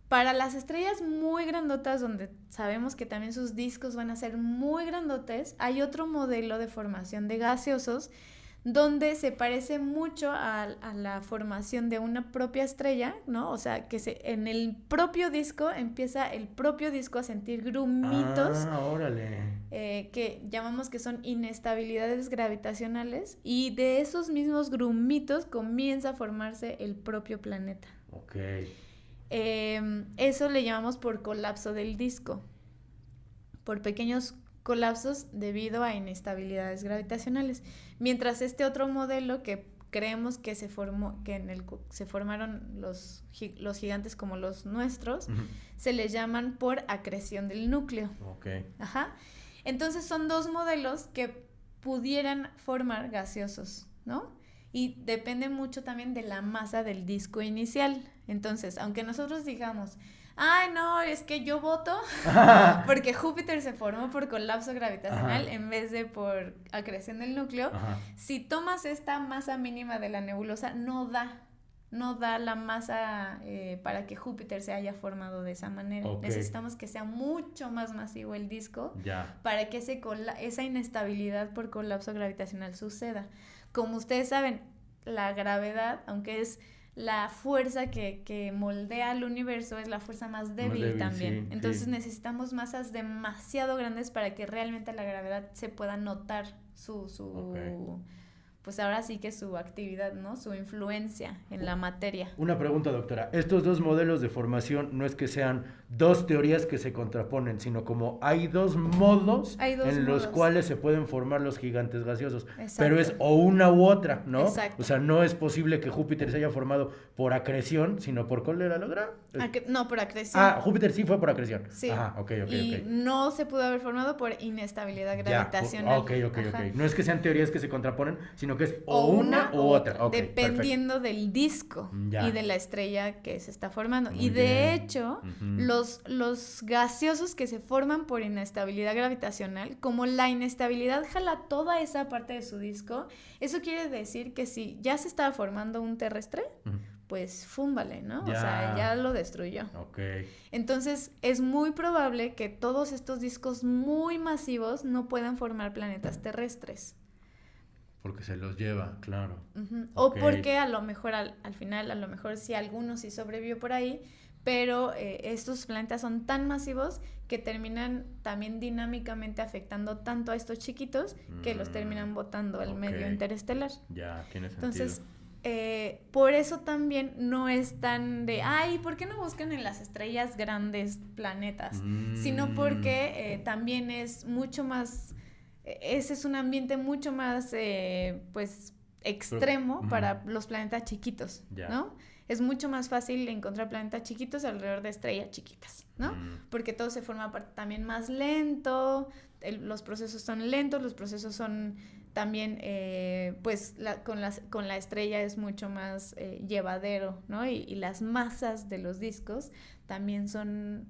Speaker 3: para las estrellas muy grandotas, donde sabemos que también sus discos van a ser muy grandotes, hay otro modelo de formación de gaseosos donde se parece mucho a la formación de una propia estrella, ¿no? O sea, que en el propio disco empieza el propio disco a sentir grumitos.
Speaker 2: ¡Órale!
Speaker 3: Que llamamos que son inestabilidades gravitacionales, y de esos mismos grumitos comienza a formarse el propio planeta.
Speaker 2: Ok.
Speaker 3: Eso le llamamos por colapso del disco, por pequeños colapsos debido a inestabilidades gravitacionales. Mientras este otro modelo que creemos que se formó, que se formaron los gigantes como los nuestros, se les llaman por acreción del núcleo.
Speaker 2: Okay.
Speaker 3: Ajá. Entonces son dos modelos que pudieran formar gaseosos, ¿no? Y depende mucho también de la masa del disco inicial. Entonces, aunque nosotros digamos, ay, no, es que yo voto porque Júpiter se formó por colapso gravitacional en vez de por acreción del núcleo, si tomas esta masa mínima de la nebulosa, no da la masa para que Júpiter se haya formado de esa manera. Okay. Necesitamos que sea mucho más masivo el disco para que esa inestabilidad por colapso gravitacional suceda. Como ustedes saben, la gravedad, aunque es la fuerza que moldea al universo, es la fuerza más débil también. Sí, entonces necesitamos masas demasiado grandes para que realmente la gravedad se pueda notar pues ahora sí que su actividad, ¿no? Su influencia en la materia.
Speaker 2: Una pregunta, doctora. Estos dos modelos de formación no es que sean dos teorías que se contraponen, sino como hay dos modos los cuales se pueden formar los gigantes gaseosos. Exacto. Pero es o una u otra, ¿no? Exacto. O sea, no es posible que Júpiter se haya formado por acreción, sino por ¿cuál era la otra?
Speaker 3: No, por acreción.
Speaker 2: Júpiter sí fue por acreción.
Speaker 3: Sí.
Speaker 2: Ajá, ok.
Speaker 3: Y no se pudo haber formado por inestabilidad gravitacional.
Speaker 2: Ok. No es que sean teorías que se contraponen, sino que es o una u otra. Okay,
Speaker 3: dependiendo del disco y de la estrella que se está formando. Muy de bien. Hecho, los gaseosos que se forman por inestabilidad gravitacional, como la inestabilidad jala toda esa parte de su disco, eso quiere decir que si ya se estaba formando un terrestre, pues fúmbale, ¿no? O sea, ya lo destruyó.
Speaker 2: Okay.
Speaker 3: Entonces, es muy probable que todos estos discos muy masivos no puedan formar planetas terrestres.
Speaker 2: Porque se los lleva, claro.
Speaker 3: O porque a lo mejor al final, a lo mejor sí alguno sí sobrevivió por ahí, pero estos planetas son tan masivos que terminan también dinámicamente afectando tanto a estos chiquitos que los terminan botando al medio interestelar.
Speaker 2: Ya, tiene sentido.
Speaker 3: Entonces, por eso también no es tan de, ay, ¿por qué no buscan en las estrellas grandes planetas? Sino porque también es mucho más... Ese es un ambiente mucho más, pues, extremo para los planetas chiquitos, ¿no? Es mucho más fácil encontrar planetas chiquitos alrededor de estrellas chiquitas, ¿no? Porque todo se forma también más lento, los procesos son lentos, los procesos son también, pues, con la estrella es mucho más llevadero, ¿no? Y las masas de los discos también son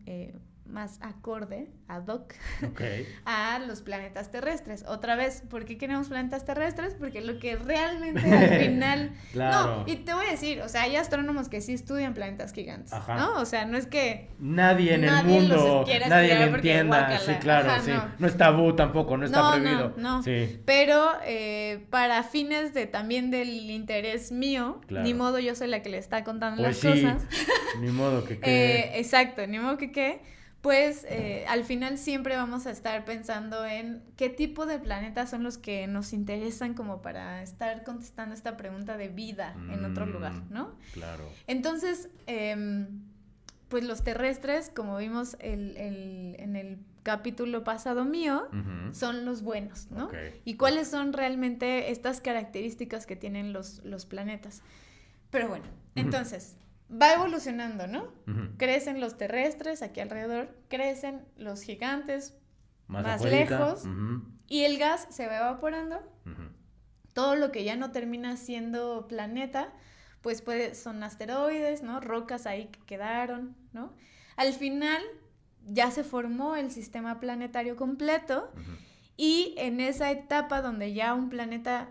Speaker 3: más acorde, ad hoc,
Speaker 2: Okay.
Speaker 3: a los planetas terrestres. Otra vez, ¿por qué queremos planetas terrestres? Porque lo que realmente al final...
Speaker 2: Claro.
Speaker 3: No, y te voy a decir, o sea, hay astrónomos que sí estudian planetas gigantes,
Speaker 2: Ajá.
Speaker 3: ¿no? O sea, no es que...
Speaker 2: Nadie en el
Speaker 3: Nadie
Speaker 2: mundo,
Speaker 3: los quiera
Speaker 2: nadie
Speaker 3: estudiar
Speaker 2: le
Speaker 3: porque
Speaker 2: entienda.
Speaker 3: guácala.
Speaker 2: Sí, claro,
Speaker 3: Ajá,
Speaker 2: sí.
Speaker 3: no.
Speaker 2: No es tabú tampoco, no está prohibido.
Speaker 3: No.
Speaker 2: Sí.
Speaker 3: Pero para fines de también del interés mío,
Speaker 2: Claro.
Speaker 3: ni modo yo soy la que le está contando
Speaker 2: Pues
Speaker 3: las
Speaker 2: sí,
Speaker 3: cosas.
Speaker 2: ni modo que quede.
Speaker 3: Exacto, ni modo que pues al final siempre vamos a estar pensando en qué tipo de planetas son los que nos interesan como para estar contestando esta pregunta de vida en otro lugar, ¿no?
Speaker 2: Claro.
Speaker 3: Entonces, pues los terrestres, como vimos en el capítulo pasado mío, son los buenos, ¿no?
Speaker 2: Okay.
Speaker 3: Y cuáles son realmente estas características que tienen los planetas. Pero bueno, entonces, va evolucionando, ¿no? Crecen los terrestres aquí alrededor, crecen los gigantes más
Speaker 2: afuerita.
Speaker 3: lejos, y el gas se va evaporando. Todo lo que ya no termina siendo planeta, pues son asteroides, ¿no? Rocas ahí que quedaron, ¿no? Al final ya se formó el sistema planetario completo, y en esa etapa donde ya un planeta,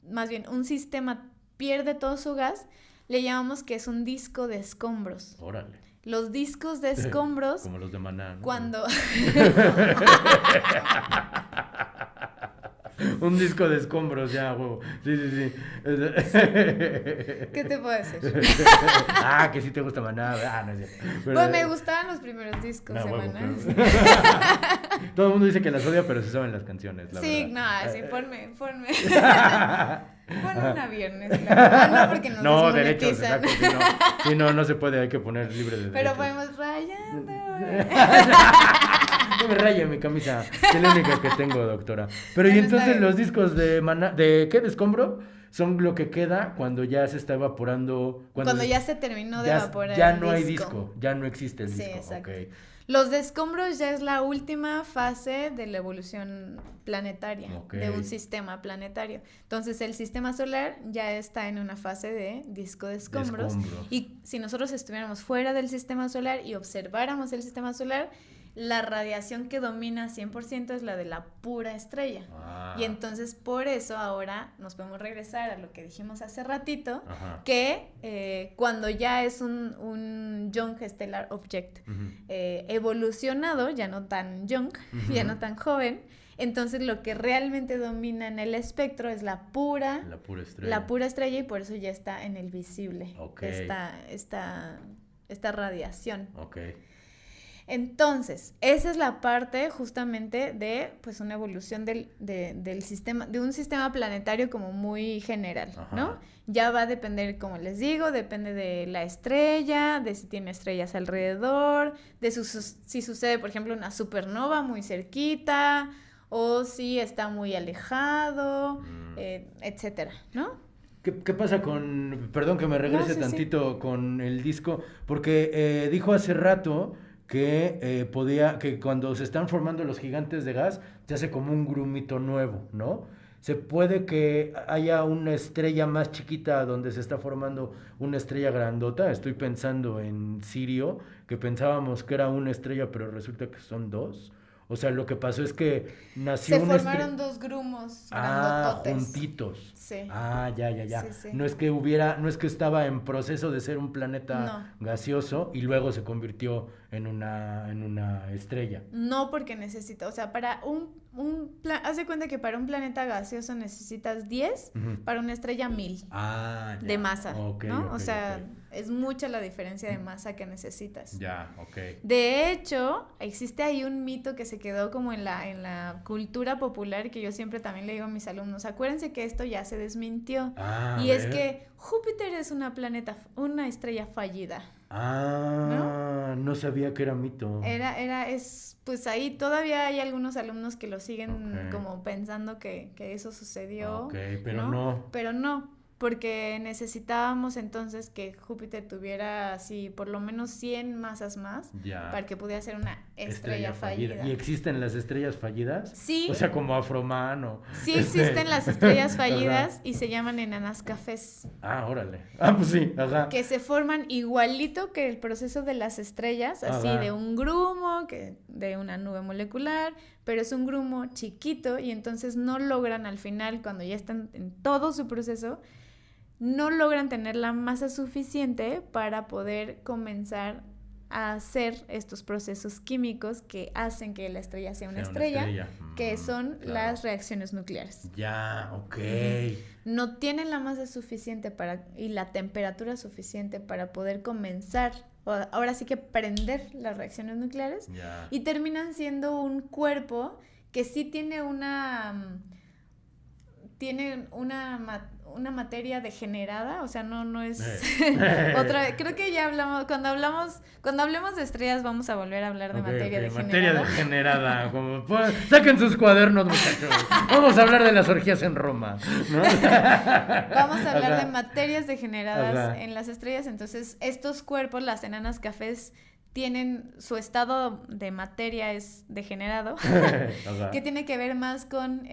Speaker 3: más bien un sistema pierde todo su gas, le llamamos que es un disco de escombros.
Speaker 2: Órale.
Speaker 3: Los discos de escombros...
Speaker 2: Como los de Maná, ¿no?
Speaker 3: Cuando...
Speaker 2: Un disco de escombros, ya, huevo. Sí.
Speaker 3: ¿Qué te puedo decir?
Speaker 2: Que sí te gusta Maná. No es cierto. Pero,
Speaker 3: Pues me gustaban los primeros discos de
Speaker 2: huevo,
Speaker 3: Maná.
Speaker 2: pero... Todo el mundo dice que las odia, pero se saben las canciones, la
Speaker 3: Sí,
Speaker 2: verdad.
Speaker 3: no, sí, ponme. Pon una viernes. No, porque nos
Speaker 2: no, derechos,
Speaker 3: desmonetizan.
Speaker 2: exacto. Sí, no se puede, hay que poner libre de
Speaker 3: Pero
Speaker 2: derechos.
Speaker 3: podemos rayando.
Speaker 2: No me raye mi camisa, es la única que tengo, doctora. Pero y
Speaker 3: Bueno, está
Speaker 2: entonces
Speaker 3: bien.
Speaker 2: los discos de Maná, ¿de qué? ¿De escombro? Son lo que queda cuando ya se está evaporando.
Speaker 3: Cuando ya se terminó de
Speaker 2: ya,
Speaker 3: evaporar
Speaker 2: ya
Speaker 3: el
Speaker 2: no hay
Speaker 3: disco.
Speaker 2: disco, ya no existe el
Speaker 3: Sí,
Speaker 2: disco.
Speaker 3: exacto.
Speaker 2: Okay.
Speaker 3: Los de escombros ya es la última fase de la evolución planetaria,
Speaker 2: Ok.
Speaker 3: de un sistema planetario. Entonces el sistema solar ya está en una fase de disco de escombros. Y si nosotros estuviéramos fuera del sistema solar y observáramos el sistema solar, la radiación que domina 100% es la de la pura estrella. Y entonces por eso ahora nos podemos regresar a lo que dijimos hace ratito, que cuando ya es un young stellar object evolucionado, ya no tan young, ya no tan joven, entonces lo que realmente domina en el espectro es la pura estrella, y por eso ya está en el visible, esta radiación. Entonces, esa es la parte justamente de pues una evolución del sistema, de un sistema planetario como muy general, ¿no? Ya va a depender, como les digo, depende de la estrella, de si tiene estrellas alrededor, de si sucede, por ejemplo, una supernova muy cerquita, o si está muy alejado, etcétera, ¿no?
Speaker 2: ¿Qué pasa con, perdón que me regrese tantito con el disco? Porque dijo hace rato que cuando se están formando los gigantes de gas, se hace como un grumito nuevo, ¿no? Se puede que haya una estrella más chiquita donde se está formando una estrella grandota. Estoy pensando en Sirio, que pensábamos que era una estrella, pero resulta que son dos. O sea, lo que pasó es que nació
Speaker 3: Se
Speaker 2: una
Speaker 3: formaron dos grumos grandototes.
Speaker 2: Juntitos.
Speaker 3: Sí.
Speaker 2: Ya.
Speaker 3: Sí.
Speaker 2: No es que estaba en proceso de ser un planeta gaseoso y luego se convirtió en una estrella.
Speaker 3: No, porque necesita, o sea, para haz de cuenta que para un planeta gaseoso necesitas 10, para una estrella 1000 de masa, ¿no? O sea, es mucha la diferencia de masa que necesitas. De hecho, existe ahí un mito que se quedó como en la cultura popular, que yo siempre también le digo a mis alumnos, acuérdense que esto ya se desmintió, y es que Júpiter es una estrella fallida.
Speaker 2: No sabía que era mito.
Speaker 3: Pues ahí todavía hay algunos alumnos que lo siguen como pensando que eso sucedió.
Speaker 2: Pero no.
Speaker 3: Pero no, porque necesitábamos entonces que Júpiter tuviera así por lo menos 100 masas más para que pudiera ser una estrella fallida.
Speaker 2: ¿Y existen las estrellas fallidas?
Speaker 3: Sí.
Speaker 2: O sea, como Afroman o...
Speaker 3: Sí existen las estrellas fallidas y se llaman enanas cafés.
Speaker 2: Ah, órale. Ah, pues sí, ajá.
Speaker 3: Que se forman igualito que el proceso de las estrellas, así de un grumo, que de una nube molecular, pero es un grumo chiquito y entonces no logran al final, cuando ya están en todo su proceso, no logran tener la masa suficiente para poder comenzar a hacer estos procesos químicos que hacen que la estrella sea una estrella, que son las reacciones nucleares.
Speaker 2: Ya, ok.
Speaker 3: No tienen la masa suficiente y la temperatura suficiente para poder comenzar, ahora sí que prender las reacciones nucleares, y terminan siendo un cuerpo que sí tiene una materia degenerada, o sea, no es otra, creo que ya hablamos, cuando hablemos de estrellas vamos a volver a hablar de materia degenerada.
Speaker 2: Materia degenerada, como, pues, saquen sus cuadernos, muchachos. Vamos a hablar de las orgías en Roma, ¿no?
Speaker 3: Vamos a hablar de materias degeneradas en las estrellas. Entonces, estos cuerpos, las enanas cafés, tienen su estado de materia es degenerado, que tiene que ver más con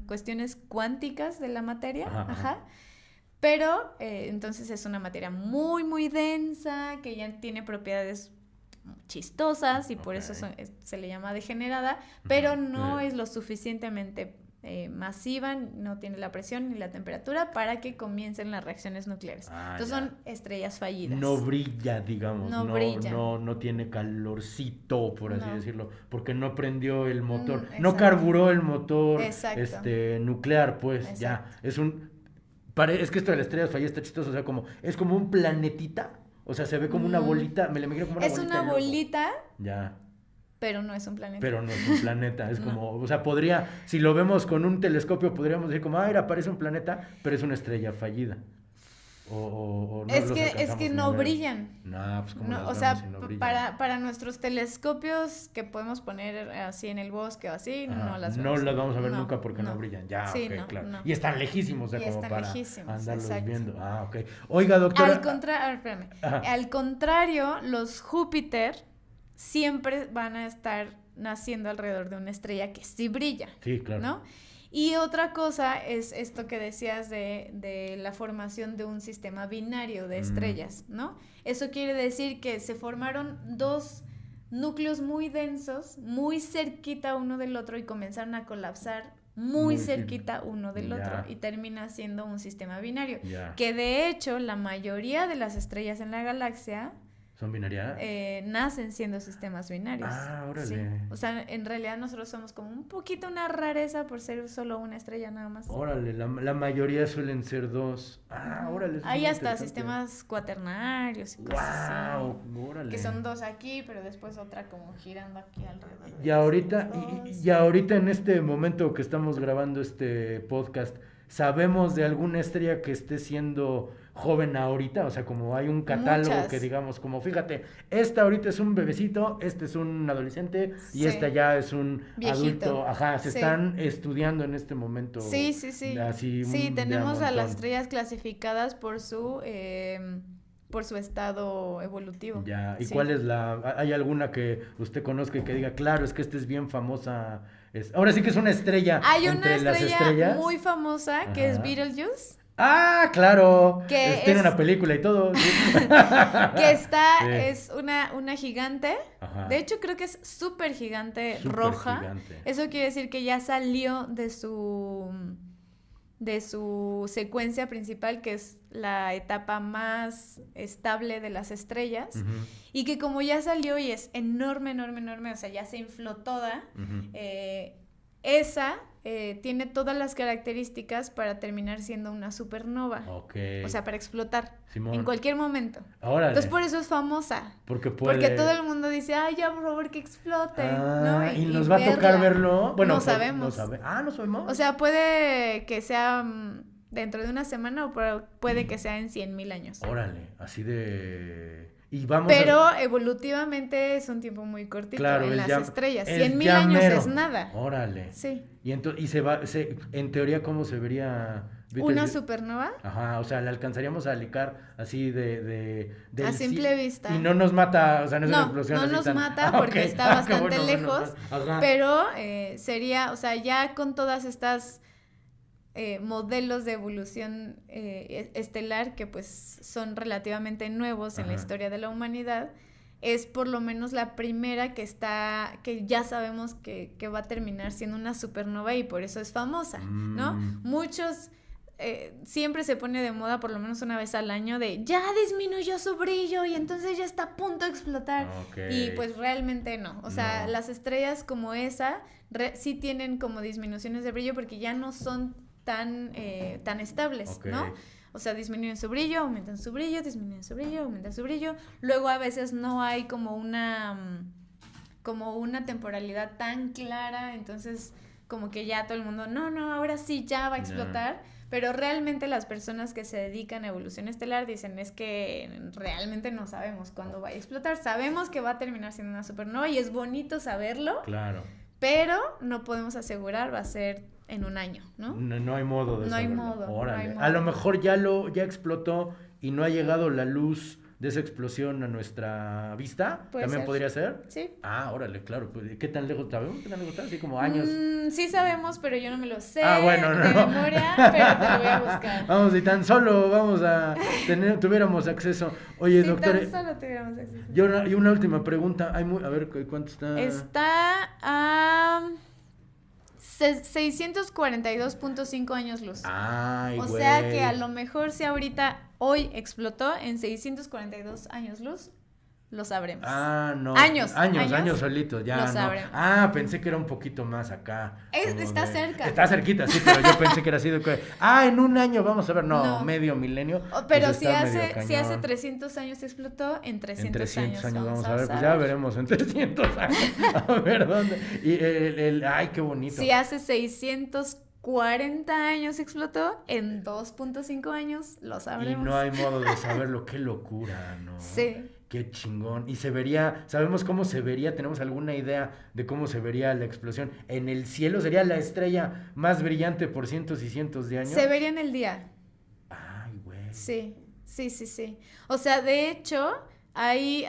Speaker 3: cuestiones cuánticas de la materia, pero entonces es una materia muy, muy densa, que ya tiene propiedades chistosas y por eso se le llama degenerada, pero no es lo suficientemente masiva, no tiene la presión ni la temperatura para que comiencen las reacciones nucleares. Entonces son estrellas fallidas.
Speaker 2: No brilla, digamos.
Speaker 3: No brilla.
Speaker 2: No tiene calorcito, por así decirlo, porque no prendió el motor, no carburó el motor nuclear, pues. Exacto. Ya. Es que esto de las estrellas fallidas está chistoso, o sea, es como un planetita, o sea, se ve como una bolita, me la imagino como una bolita.
Speaker 3: Es una bolita.
Speaker 2: Ya.
Speaker 3: Pero no es un planeta.
Speaker 2: Pero no es un planeta, es como, o sea, si lo vemos con un telescopio, podríamos decir como, mira, parece un planeta, pero es una estrella fallida. O no
Speaker 3: es que no brillan.
Speaker 2: No, pues como
Speaker 3: no, o sea, si no para nuestros telescopios que podemos poner así en el bosque o así, no las vemos.
Speaker 2: No las vamos a ver nunca porque no brillan. Ya, sí, claro. No. Y están lejísimos, o sea, como para andarlos viendo. Ah, ok. Oiga, doctora.
Speaker 3: Al contrario, los Júpiter siempre van a estar naciendo alrededor de una estrella que sí brilla.
Speaker 2: Sí, claro.
Speaker 3: ¿No? Y otra cosa es esto que decías de la formación de un sistema binario de estrellas, ¿no? Eso quiere decir que se formaron dos núcleos muy densos, muy cerquita uno del otro y comenzaron a colapsar muy cerquita uno del otro y termina siendo un sistema binario. Que de hecho la mayoría de las estrellas en la galaxia
Speaker 2: ¿son binarias?
Speaker 3: Nacen siendo sistemas binarios.
Speaker 2: Ah, órale.
Speaker 3: Sí. O sea, en realidad nosotros somos como un poquito una rareza por ser solo una estrella nada más.
Speaker 2: Órale, la mayoría suelen ser dos. Ah, órale.
Speaker 3: Hay hasta sistemas cuaternarios y cosas así.
Speaker 2: Órale.
Speaker 3: Que son dos aquí, pero después otra como girando aquí alrededor.
Speaker 2: Y ahorita en este momento que estamos grabando este podcast, ¿sabemos de alguna estrella que esté siendo joven ahorita? O sea, como hay un catálogo que digamos, como fíjate, esta ahorita es un bebecito, este es un adolescente y esta ya es un viejito. Adulto. Se están estudiando en este momento.
Speaker 3: Sí. Así tenemos a las estrellas clasificadas por su estado evolutivo.
Speaker 2: Ya, ¿y cuál es hay alguna que usted conozca y que diga, claro, es que esta es bien famosa? Ahora sí que es una estrella.
Speaker 3: Hay una estrella muy famosa que es Betelgeuse.
Speaker 2: Ah, claro. Tiene una película y todo. ¿Sí?
Speaker 3: Que es una gigante. De hecho, creo que es súper gigante roja. Gigante. Eso quiere decir que ya salió de su secuencia principal, que es la etapa más estable de las estrellas, y que como ya salió y es enorme, o sea, ya se infló toda, esa tiene todas las características para terminar siendo una supernova. O sea, para explotar en cualquier momento.
Speaker 2: Órale.
Speaker 3: Entonces por eso es famosa. Porque todo el mundo dice, ay, ya por favor que explote. ¿No?
Speaker 2: ¿Y nos va a tocar verlo? Bueno,
Speaker 3: no sabemos.
Speaker 2: ¿no sabemos?
Speaker 3: O sea, puede que sea dentro de una semana o puede que sea en 100,000 años.
Speaker 2: Órale, así de...
Speaker 3: Pero evolutivamente es un tiempo muy cortito en las estrellas. 100,000 años es nada.
Speaker 2: Órale.
Speaker 3: Sí.
Speaker 2: Y en teoría, ¿cómo se vería
Speaker 3: ¿Una supernova?
Speaker 2: Ajá, o sea, la alcanzaríamos a alicar así
Speaker 3: a simple vista.
Speaker 2: Y no nos mata, o sea, no es una explosión
Speaker 3: no
Speaker 2: así
Speaker 3: nos
Speaker 2: tan...
Speaker 3: mata porque
Speaker 2: ok.
Speaker 3: está bastante
Speaker 2: bueno,
Speaker 3: lejos,
Speaker 2: Ajá.
Speaker 3: pero sería, o sea, ya con todas estas modelos de evolución estelar que pues son relativamente nuevos en la historia de la humanidad, es por lo menos la primera que ya sabemos que va a terminar siendo una supernova y por eso es famosa, ¿no? Muchos siempre se pone de moda por lo menos una vez al año de ya disminuyó su brillo y entonces ya está a punto de explotar. Y pues realmente no, o sea, las estrellas como esa sí tienen como disminuciones de brillo porque ya no son tan estables, ¿no? O sea, disminuyen su brillo, aumentan su brillo, disminuyen su brillo, aumentan su brillo. Luego a veces no hay como una temporalidad tan clara, entonces como que ya todo el mundo, no, ahora sí ya va a explotar. Pero realmente las personas que se dedican a evolución estelar dicen es que realmente no sabemos cuándo va a explotar. Sabemos que va a terminar siendo una supernova y es bonito saberlo.
Speaker 2: Claro.
Speaker 3: Pero no podemos asegurar va a ser en un año, ¿no?
Speaker 2: No hay modo de saberlo.
Speaker 3: Órale. No hay modo.
Speaker 2: A lo mejor ya explotó y no ha llegado la luz de esa explosión a nuestra vista. ¿También podría ser?
Speaker 3: Sí.
Speaker 2: Órale, claro. Pues, ¿qué tan lejos sabemos? ¿Qué tan lejos está? Así como años.
Speaker 3: Sí sabemos, pero yo no me lo sé
Speaker 2: bueno,
Speaker 3: de memoria, pero te lo voy a buscar.
Speaker 2: Vamos, si tan solo tuviéramos acceso. Oye,
Speaker 3: si
Speaker 2: doctor.
Speaker 3: Si tan solo tuviéramos acceso.
Speaker 2: Y una última pregunta. A ver, ¿cuánto está?
Speaker 3: Está a 642.5 años luz.
Speaker 2: Ay,
Speaker 3: o sea que a lo mejor si ahorita hoy explotó en 642 años luz, lo sabremos.
Speaker 2: No.
Speaker 3: Años
Speaker 2: solitos, ya
Speaker 3: lo
Speaker 2: no.
Speaker 3: sabremos.
Speaker 2: Pensé que era un poquito más acá.
Speaker 3: Está cerca.
Speaker 2: Está cerquita, sí, pero yo pensé que era así de que, en un año vamos a ver, no. Medio milenio.
Speaker 3: Pero pues si hace 300 años explotó, en 300 años
Speaker 2: vamos a ver, pues ya veremos en 300 años. A ver dónde. Y ay, qué bonito.
Speaker 3: Si hace 640 años explotó, en 2.5 años lo sabremos.
Speaker 2: Y no hay modo de saberlo, qué locura, ¿no?
Speaker 3: Sí.
Speaker 2: Qué chingón. Y se vería, ¿sabemos cómo se vería? ¿Tenemos alguna idea de cómo se vería la explosión? ¿En el cielo sería la estrella más brillante por cientos y cientos de años?
Speaker 3: Se vería en el día.
Speaker 2: Ay, güey.
Speaker 3: Sí. O sea, de hecho, hay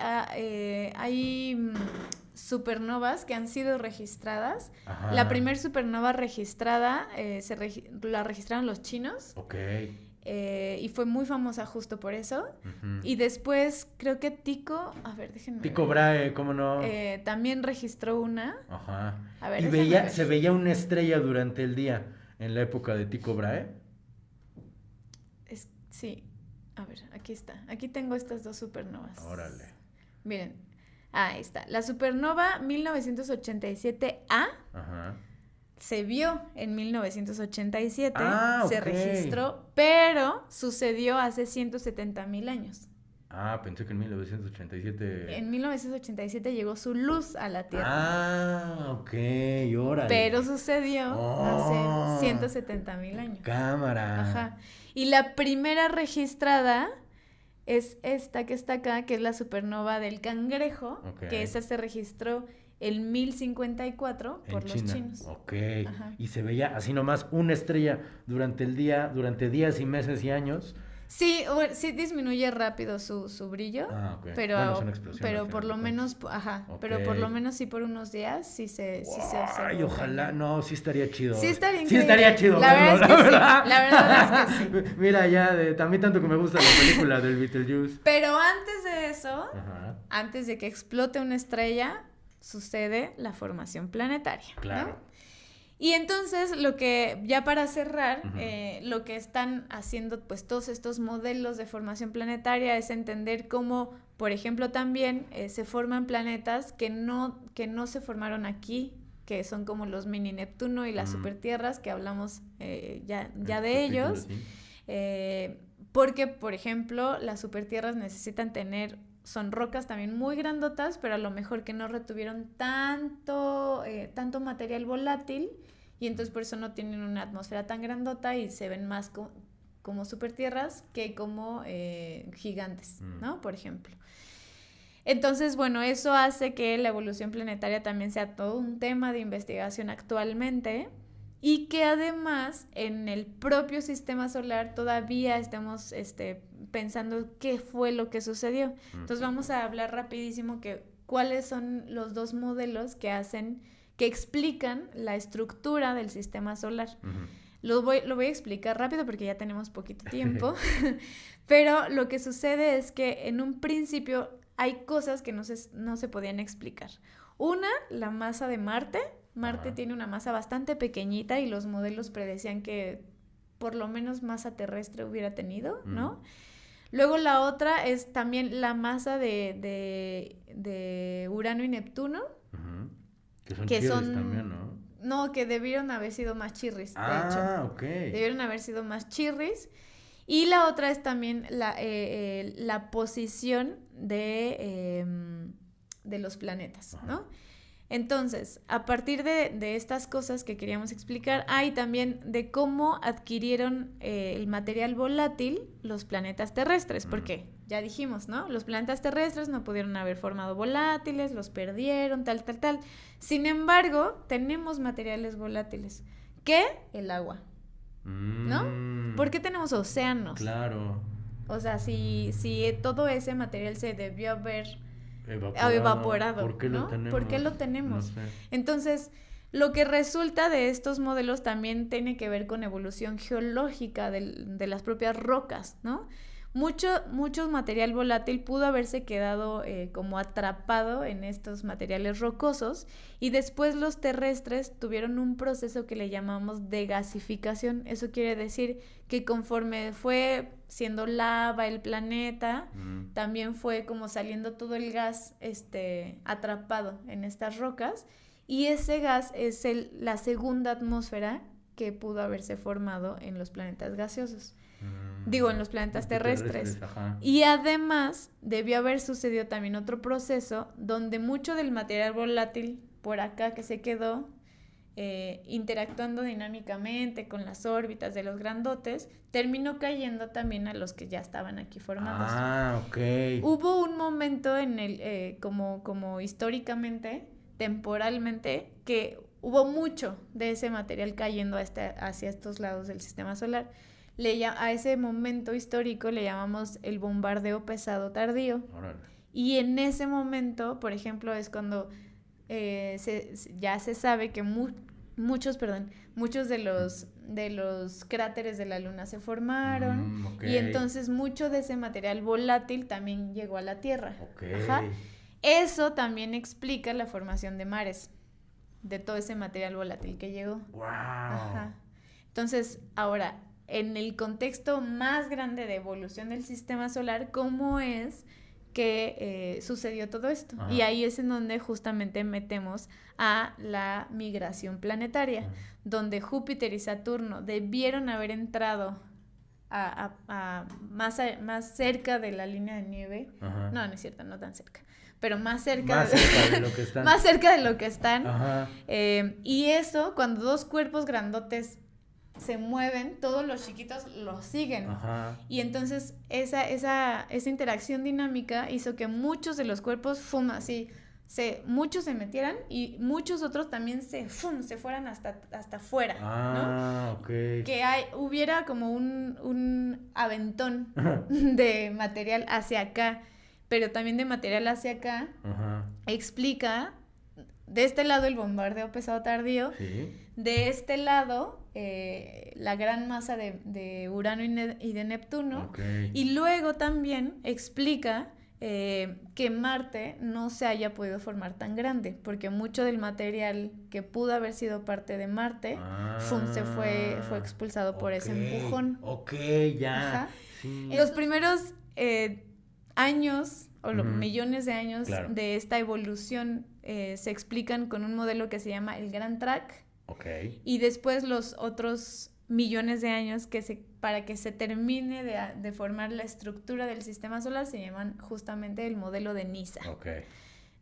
Speaker 3: supernovas que han sido registradas.
Speaker 2: Ajá.
Speaker 3: La primera supernova registrada la registraron los chinos.
Speaker 2: Ok.
Speaker 3: Y fue muy famosa justo por eso.
Speaker 2: Uh-huh.
Speaker 3: Y después creo que Tycho
Speaker 2: Brahe, ¿cómo no?
Speaker 3: También registró una.
Speaker 2: Ajá.
Speaker 3: A ver,
Speaker 2: ¿Y se veía una estrella durante el día en la época de Tycho Brahe?
Speaker 3: Sí. A ver, aquí está. Aquí tengo estas dos supernovas.
Speaker 2: Órale.
Speaker 3: Miren. Ahí está. La supernova 1987A.
Speaker 2: Ajá.
Speaker 3: Se vio en 1987, se
Speaker 2: ok.
Speaker 3: registró, pero sucedió hace 170,000 años.
Speaker 2: Pensé que en 1987...
Speaker 3: En 1987 llegó su luz a la Tierra.
Speaker 2: Ok, órale.
Speaker 3: Pero sucedió hace 170,000 años.
Speaker 2: Cámara.
Speaker 3: Ajá. Y la primera registrada es esta que está acá, que es la supernova del Cangrejo, que esa se registró el 1054 por los chinos.
Speaker 2: Ok. Ajá. Y se veía así nomás una estrella durante el día, durante días y meses y años.
Speaker 3: Sí, disminuye rápido su brillo,
Speaker 2: okay.
Speaker 3: pero,
Speaker 2: bueno, es una explosión,
Speaker 3: pero por lo menos, pero por lo menos sí por unos días sí se observa.
Speaker 2: Ay, ojalá, sí estaría chido.
Speaker 3: Sí estaría increíble.
Speaker 2: Sí estaría chido.
Speaker 3: La verdad es que sí.
Speaker 2: Mira, también tanto que me gusta la película del Beetlejuice.
Speaker 3: Pero antes de eso, antes de que explote una estrella, sucede la formación planetaria.
Speaker 2: Claro.
Speaker 3: ¿no? Y entonces ya para cerrar, lo que están haciendo pues todos estos modelos de formación planetaria es entender cómo, por ejemplo, también se forman planetas que no se formaron aquí, que son como los mini Neptuno y las supertierras, que hablamos ya de ellos. Porque, por ejemplo, las supertierras necesitan son rocas también muy grandotas, pero a lo mejor que no retuvieron tanto material volátil, y entonces por eso no tienen una atmósfera tan grandota y se ven más como supertierras que como gigantes, ¿no? Por ejemplo. Entonces, bueno, eso hace que la evolución planetaria también sea todo un tema de investigación actualmente. y que además en el propio sistema solar todavía estamos pensando qué fue lo que sucedió. Entonces vamos a hablar rapidísimo cuáles son los dos modelos que explican la estructura del sistema solar. Lo voy a explicar rápido porque ya tenemos poquito tiempo, pero lo que sucede es que en un principio hay cosas que no se podían explicar. Una, la masa de Marte. Marte tiene una masa bastante pequeñita y los modelos predecían que por lo menos masa terrestre hubiera tenido, ¿no? Luego la otra es también la masa de Urano y Neptuno.
Speaker 2: Que son también, ¿no?
Speaker 3: No, que debieron haber sido más chirris, de hecho.
Speaker 2: Ok.
Speaker 3: Debieron haber sido más chirris. Y la otra es también la posición de los planetas, ¿no? Entonces, a partir de estas cosas que queríamos explicar, hay también de cómo adquirieron el material volátil los planetas terrestres, porque ya dijimos, ¿no? Los planetas terrestres no pudieron haber formado volátiles, los perdieron, tal. Sin embargo, tenemos materiales volátiles. ¿Qué? El agua, ¿no? ¿Por qué tenemos océanos?
Speaker 2: Claro.
Speaker 3: O sea, si todo ese material se debió haber evaporado,
Speaker 2: ¿por qué lo tenemos?
Speaker 3: ¿Por qué lo tenemos?
Speaker 2: No sé.
Speaker 3: Entonces, lo que resulta de estos modelos también tiene que ver con evolución geológica de las propias rocas, ¿no? Mucho material volátil pudo haberse quedado como atrapado en estos materiales rocosos y después los terrestres tuvieron un proceso que le llamamos degasificación. Eso quiere decir que conforme fue siendo lava el planeta, también fue como saliendo todo el gas atrapado en estas rocas y ese gas es la segunda atmósfera que pudo haberse formado en los planetas gaseosos. Digo, en los planetas terrestres. Y además debió haber sucedido también otro proceso donde mucho del material volátil por acá que se quedó interactuando dinámicamente con las órbitas de los grandotes, terminó cayendo también a los que ya estaban aquí formados.
Speaker 2: Ok.
Speaker 3: Hubo un momento en el, como históricamente, temporalmente, que hubo mucho de ese material cayendo hacia estos lados del sistema solar. A ese momento histórico le llamamos el bombardeo pesado tardío.
Speaker 2: Órale.
Speaker 3: Y en ese momento, por ejemplo, es cuando ya se sabe que muchos de los cráteres de la Luna se formaron.
Speaker 2: Okay.
Speaker 3: Y entonces mucho de ese material volátil también llegó a la Tierra.
Speaker 2: Okay.
Speaker 3: Ajá. Eso también explica la formación de mares, de todo ese material volátil que llegó.
Speaker 2: Wow.
Speaker 3: Ajá. Entonces, ahora, en el contexto más grande de evolución del sistema solar, ¿cómo es que sucedió todo esto? Ajá. Y ahí es en donde justamente metemos a la migración planetaria, donde Júpiter y Saturno debieron haber entrado más cerca de la línea de nieve. Ajá. No es cierto, no tan cerca, pero más cerca de lo que están. Más cerca de lo que están. Ajá. Y eso, cuando dos cuerpos grandotes se mueven, todos los chiquitos los siguen. Ajá. Y entonces esa interacción dinámica hizo que muchos de los cuerpos muchos se metieran y muchos otros también se fueran hasta afuera. ¿No?
Speaker 2: Okay.
Speaker 3: Que hubiera como un aventón de material hacia acá, pero también de material hacia acá. Ajá. Explica de este lado el bombardeo pesado tardío. ¿Sí? De este lado la gran masa de Urano y de Neptuno. Okay. Y luego también explica que Marte no se haya podido formar tan grande, porque mucho del material que pudo haber sido parte de Marte se fue expulsado por ese empujón.
Speaker 2: Ok, ya.
Speaker 3: Ajá. Sí. En los primeros años o millones de años de esta evolución se explican con un modelo que se llama el Grand Track.
Speaker 2: Okay.
Speaker 3: Y después los otros millones de años para que se termine de formar la estructura del sistema solar se llaman justamente el modelo de NISA.
Speaker 2: Okay.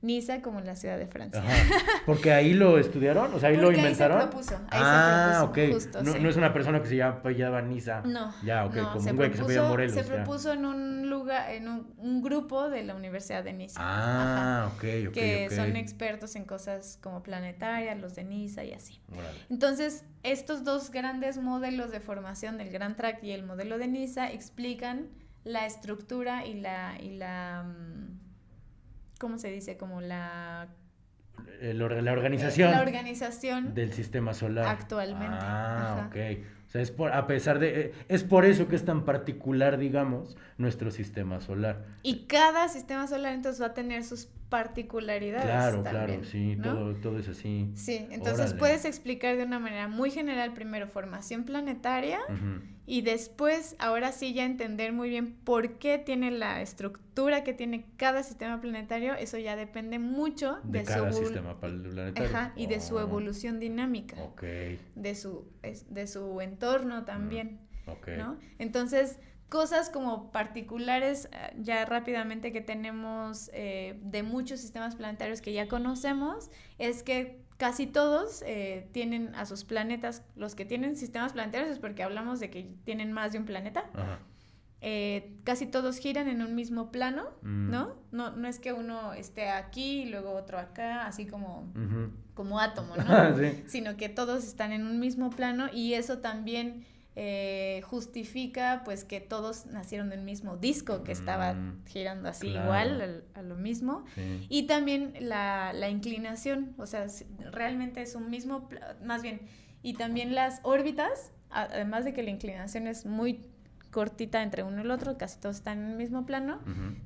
Speaker 3: Niza como la ciudad de Francia.
Speaker 2: Ajá. ¿Porque ahí lo estudiaron? O sea, ahí lo inventaron.
Speaker 3: Ahí se propuso,
Speaker 2: ok.
Speaker 3: justo,
Speaker 2: No,
Speaker 3: sí.
Speaker 2: no es una persona que se llama Niza.
Speaker 3: No.
Speaker 2: Ya, ok,
Speaker 3: no,
Speaker 2: como un güey que se llama Morelos.
Speaker 3: Se propuso en un lugar, en un grupo de la Universidad de Niza.
Speaker 2: Ah,
Speaker 3: Ajá.
Speaker 2: ok.
Speaker 3: Que son expertos en cosas como planetarias, los de Niza y así.
Speaker 2: Órale.
Speaker 3: Entonces, estos dos grandes modelos de formación del Grand Track y el modelo de Niza explican la estructura y la ¿cómo se dice? Como la
Speaker 2: organización.
Speaker 3: La organización
Speaker 2: del sistema solar.
Speaker 3: Actualmente.
Speaker 2: Ah,
Speaker 3: Ajá.
Speaker 2: ok. O sea, es por eso que es tan particular, digamos, nuestro sistema solar.
Speaker 3: Y cada sistema solar entonces va a tener sus particularidades.
Speaker 2: Claro,
Speaker 3: también,
Speaker 2: claro, sí,
Speaker 3: ¿no?
Speaker 2: todo es así.
Speaker 3: Sí, entonces
Speaker 2: Órale.
Speaker 3: puedes explicar de una manera muy general primero formación planetaria y después, ahora sí ya entender muy bien por qué tiene la estructura que tiene cada sistema planetario, eso ya depende mucho
Speaker 2: de cada sistema planetario.
Speaker 3: Ajá, y de su evolución dinámica.
Speaker 2: Ok.
Speaker 3: De su entorno también,
Speaker 2: Ok.
Speaker 3: ¿no? Entonces, cosas como particulares, ya rápidamente que tenemos de muchos sistemas planetarios que ya conocemos, es que casi todos tienen a sus planetas, los que tienen sistemas planetarios es porque hablamos de que tienen más de un planeta.
Speaker 2: Ajá.
Speaker 3: Casi todos giran en un mismo plano, ¿no? No es que uno esté aquí y luego otro acá, así como, como átomo, ¿no?
Speaker 2: Sí.
Speaker 3: Sino que todos están en un mismo plano y eso también justifica pues que todos nacieron del mismo disco que estaba girando así igual a lo mismo.
Speaker 2: Sí.
Speaker 3: Y también la inclinación, o sea, realmente es un mismo, más bien, y también las órbitas, además de que la inclinación es muy cortita entre uno y el otro, casi todos están en el mismo plano.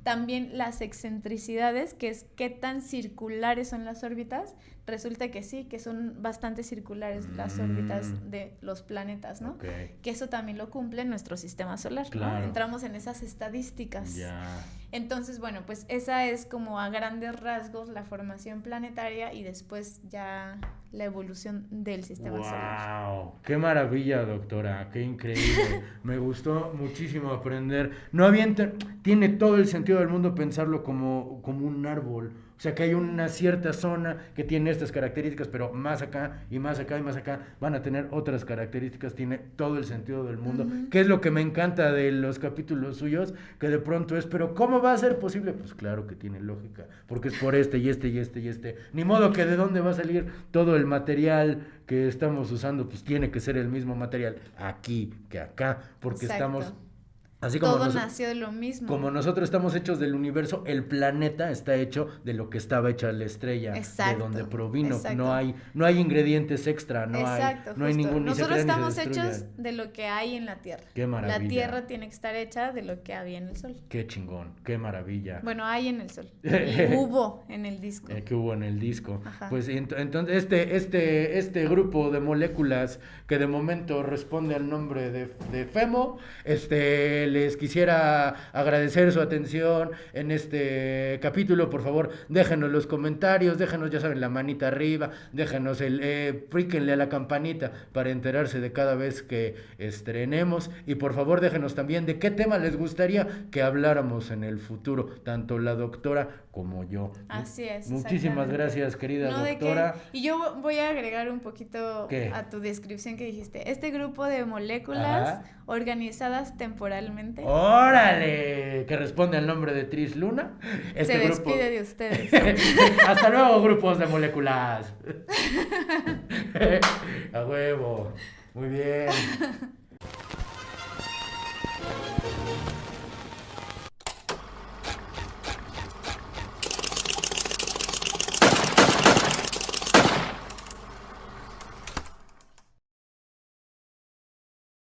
Speaker 3: También las excentricidades, que es qué tan circulares son las órbitas, resulta que sí, que son bastante circulares las órbitas de los planetas, ¿no?
Speaker 2: Okay.
Speaker 3: Que eso también lo cumple nuestro sistema solar,
Speaker 2: Claro.
Speaker 3: ¿no? Entramos en esas estadísticas.
Speaker 2: Ya.
Speaker 3: Entonces, bueno, pues esa es como a grandes rasgos la formación planetaria y después ya la evolución del sistema solar.
Speaker 2: ¡Wow! ¡Qué maravilla, doctora! ¡Qué increíble! Me gustó muchísimo aprender. No había tiene todo el sentido del mundo pensarlo como un árbol. O sea, que hay una cierta zona que tiene estas características, pero más acá y más acá y más acá van a tener otras características. Tiene todo el sentido del mundo. ¿Qué es lo que me encanta de los capítulos suyos? Que de pronto es, ¿pero cómo va a ser posible? Pues claro que tiene lógica, porque es por este y este y este y este. Ni modo que de dónde va a salir todo el material que estamos usando, pues tiene que ser el mismo material aquí que acá, porque
Speaker 3: Exacto.
Speaker 2: estamos... Así como
Speaker 3: todo nació de lo mismo.
Speaker 2: Como nosotros estamos hechos del universo, el planeta está hecho de lo que estaba hecha la estrella,
Speaker 3: exacto,
Speaker 2: de donde provino.
Speaker 3: Exacto.
Speaker 2: No hay ingredientes extra, no hay ningún...
Speaker 3: Nosotros estamos hechos de lo que hay en la Tierra.
Speaker 2: Qué maravilla.
Speaker 3: La Tierra tiene que estar hecha de lo que había en el Sol.
Speaker 2: Qué chingón, qué maravilla.
Speaker 3: Bueno, hay en el Sol. Y hubo en el disco.
Speaker 2: Que hubo en el disco.
Speaker 3: Ajá.
Speaker 2: Pues entonces este grupo de moléculas que de momento responde al nombre de FEMO, les quisiera agradecer su atención en este capítulo. Por favor, déjenos los comentarios, déjenos, ya saben, la manita arriba, déjenos píquenle a la campanita para enterarse de cada vez que estrenemos, y por favor déjenos también de qué tema les gustaría que habláramos en el futuro, tanto la doctora como yo.
Speaker 3: Así es.
Speaker 2: Muchísimas gracias, querida doctora.
Speaker 3: Y yo voy a agregar un poquito a tu descripción que dijiste. Este grupo de moléculas organizadas temporalmente.
Speaker 2: ¡Órale! Que responde al nombre de Tris Luna.
Speaker 3: Se despide de ustedes.
Speaker 2: Hasta luego, grupos de moléculas. A huevo. Muy bien.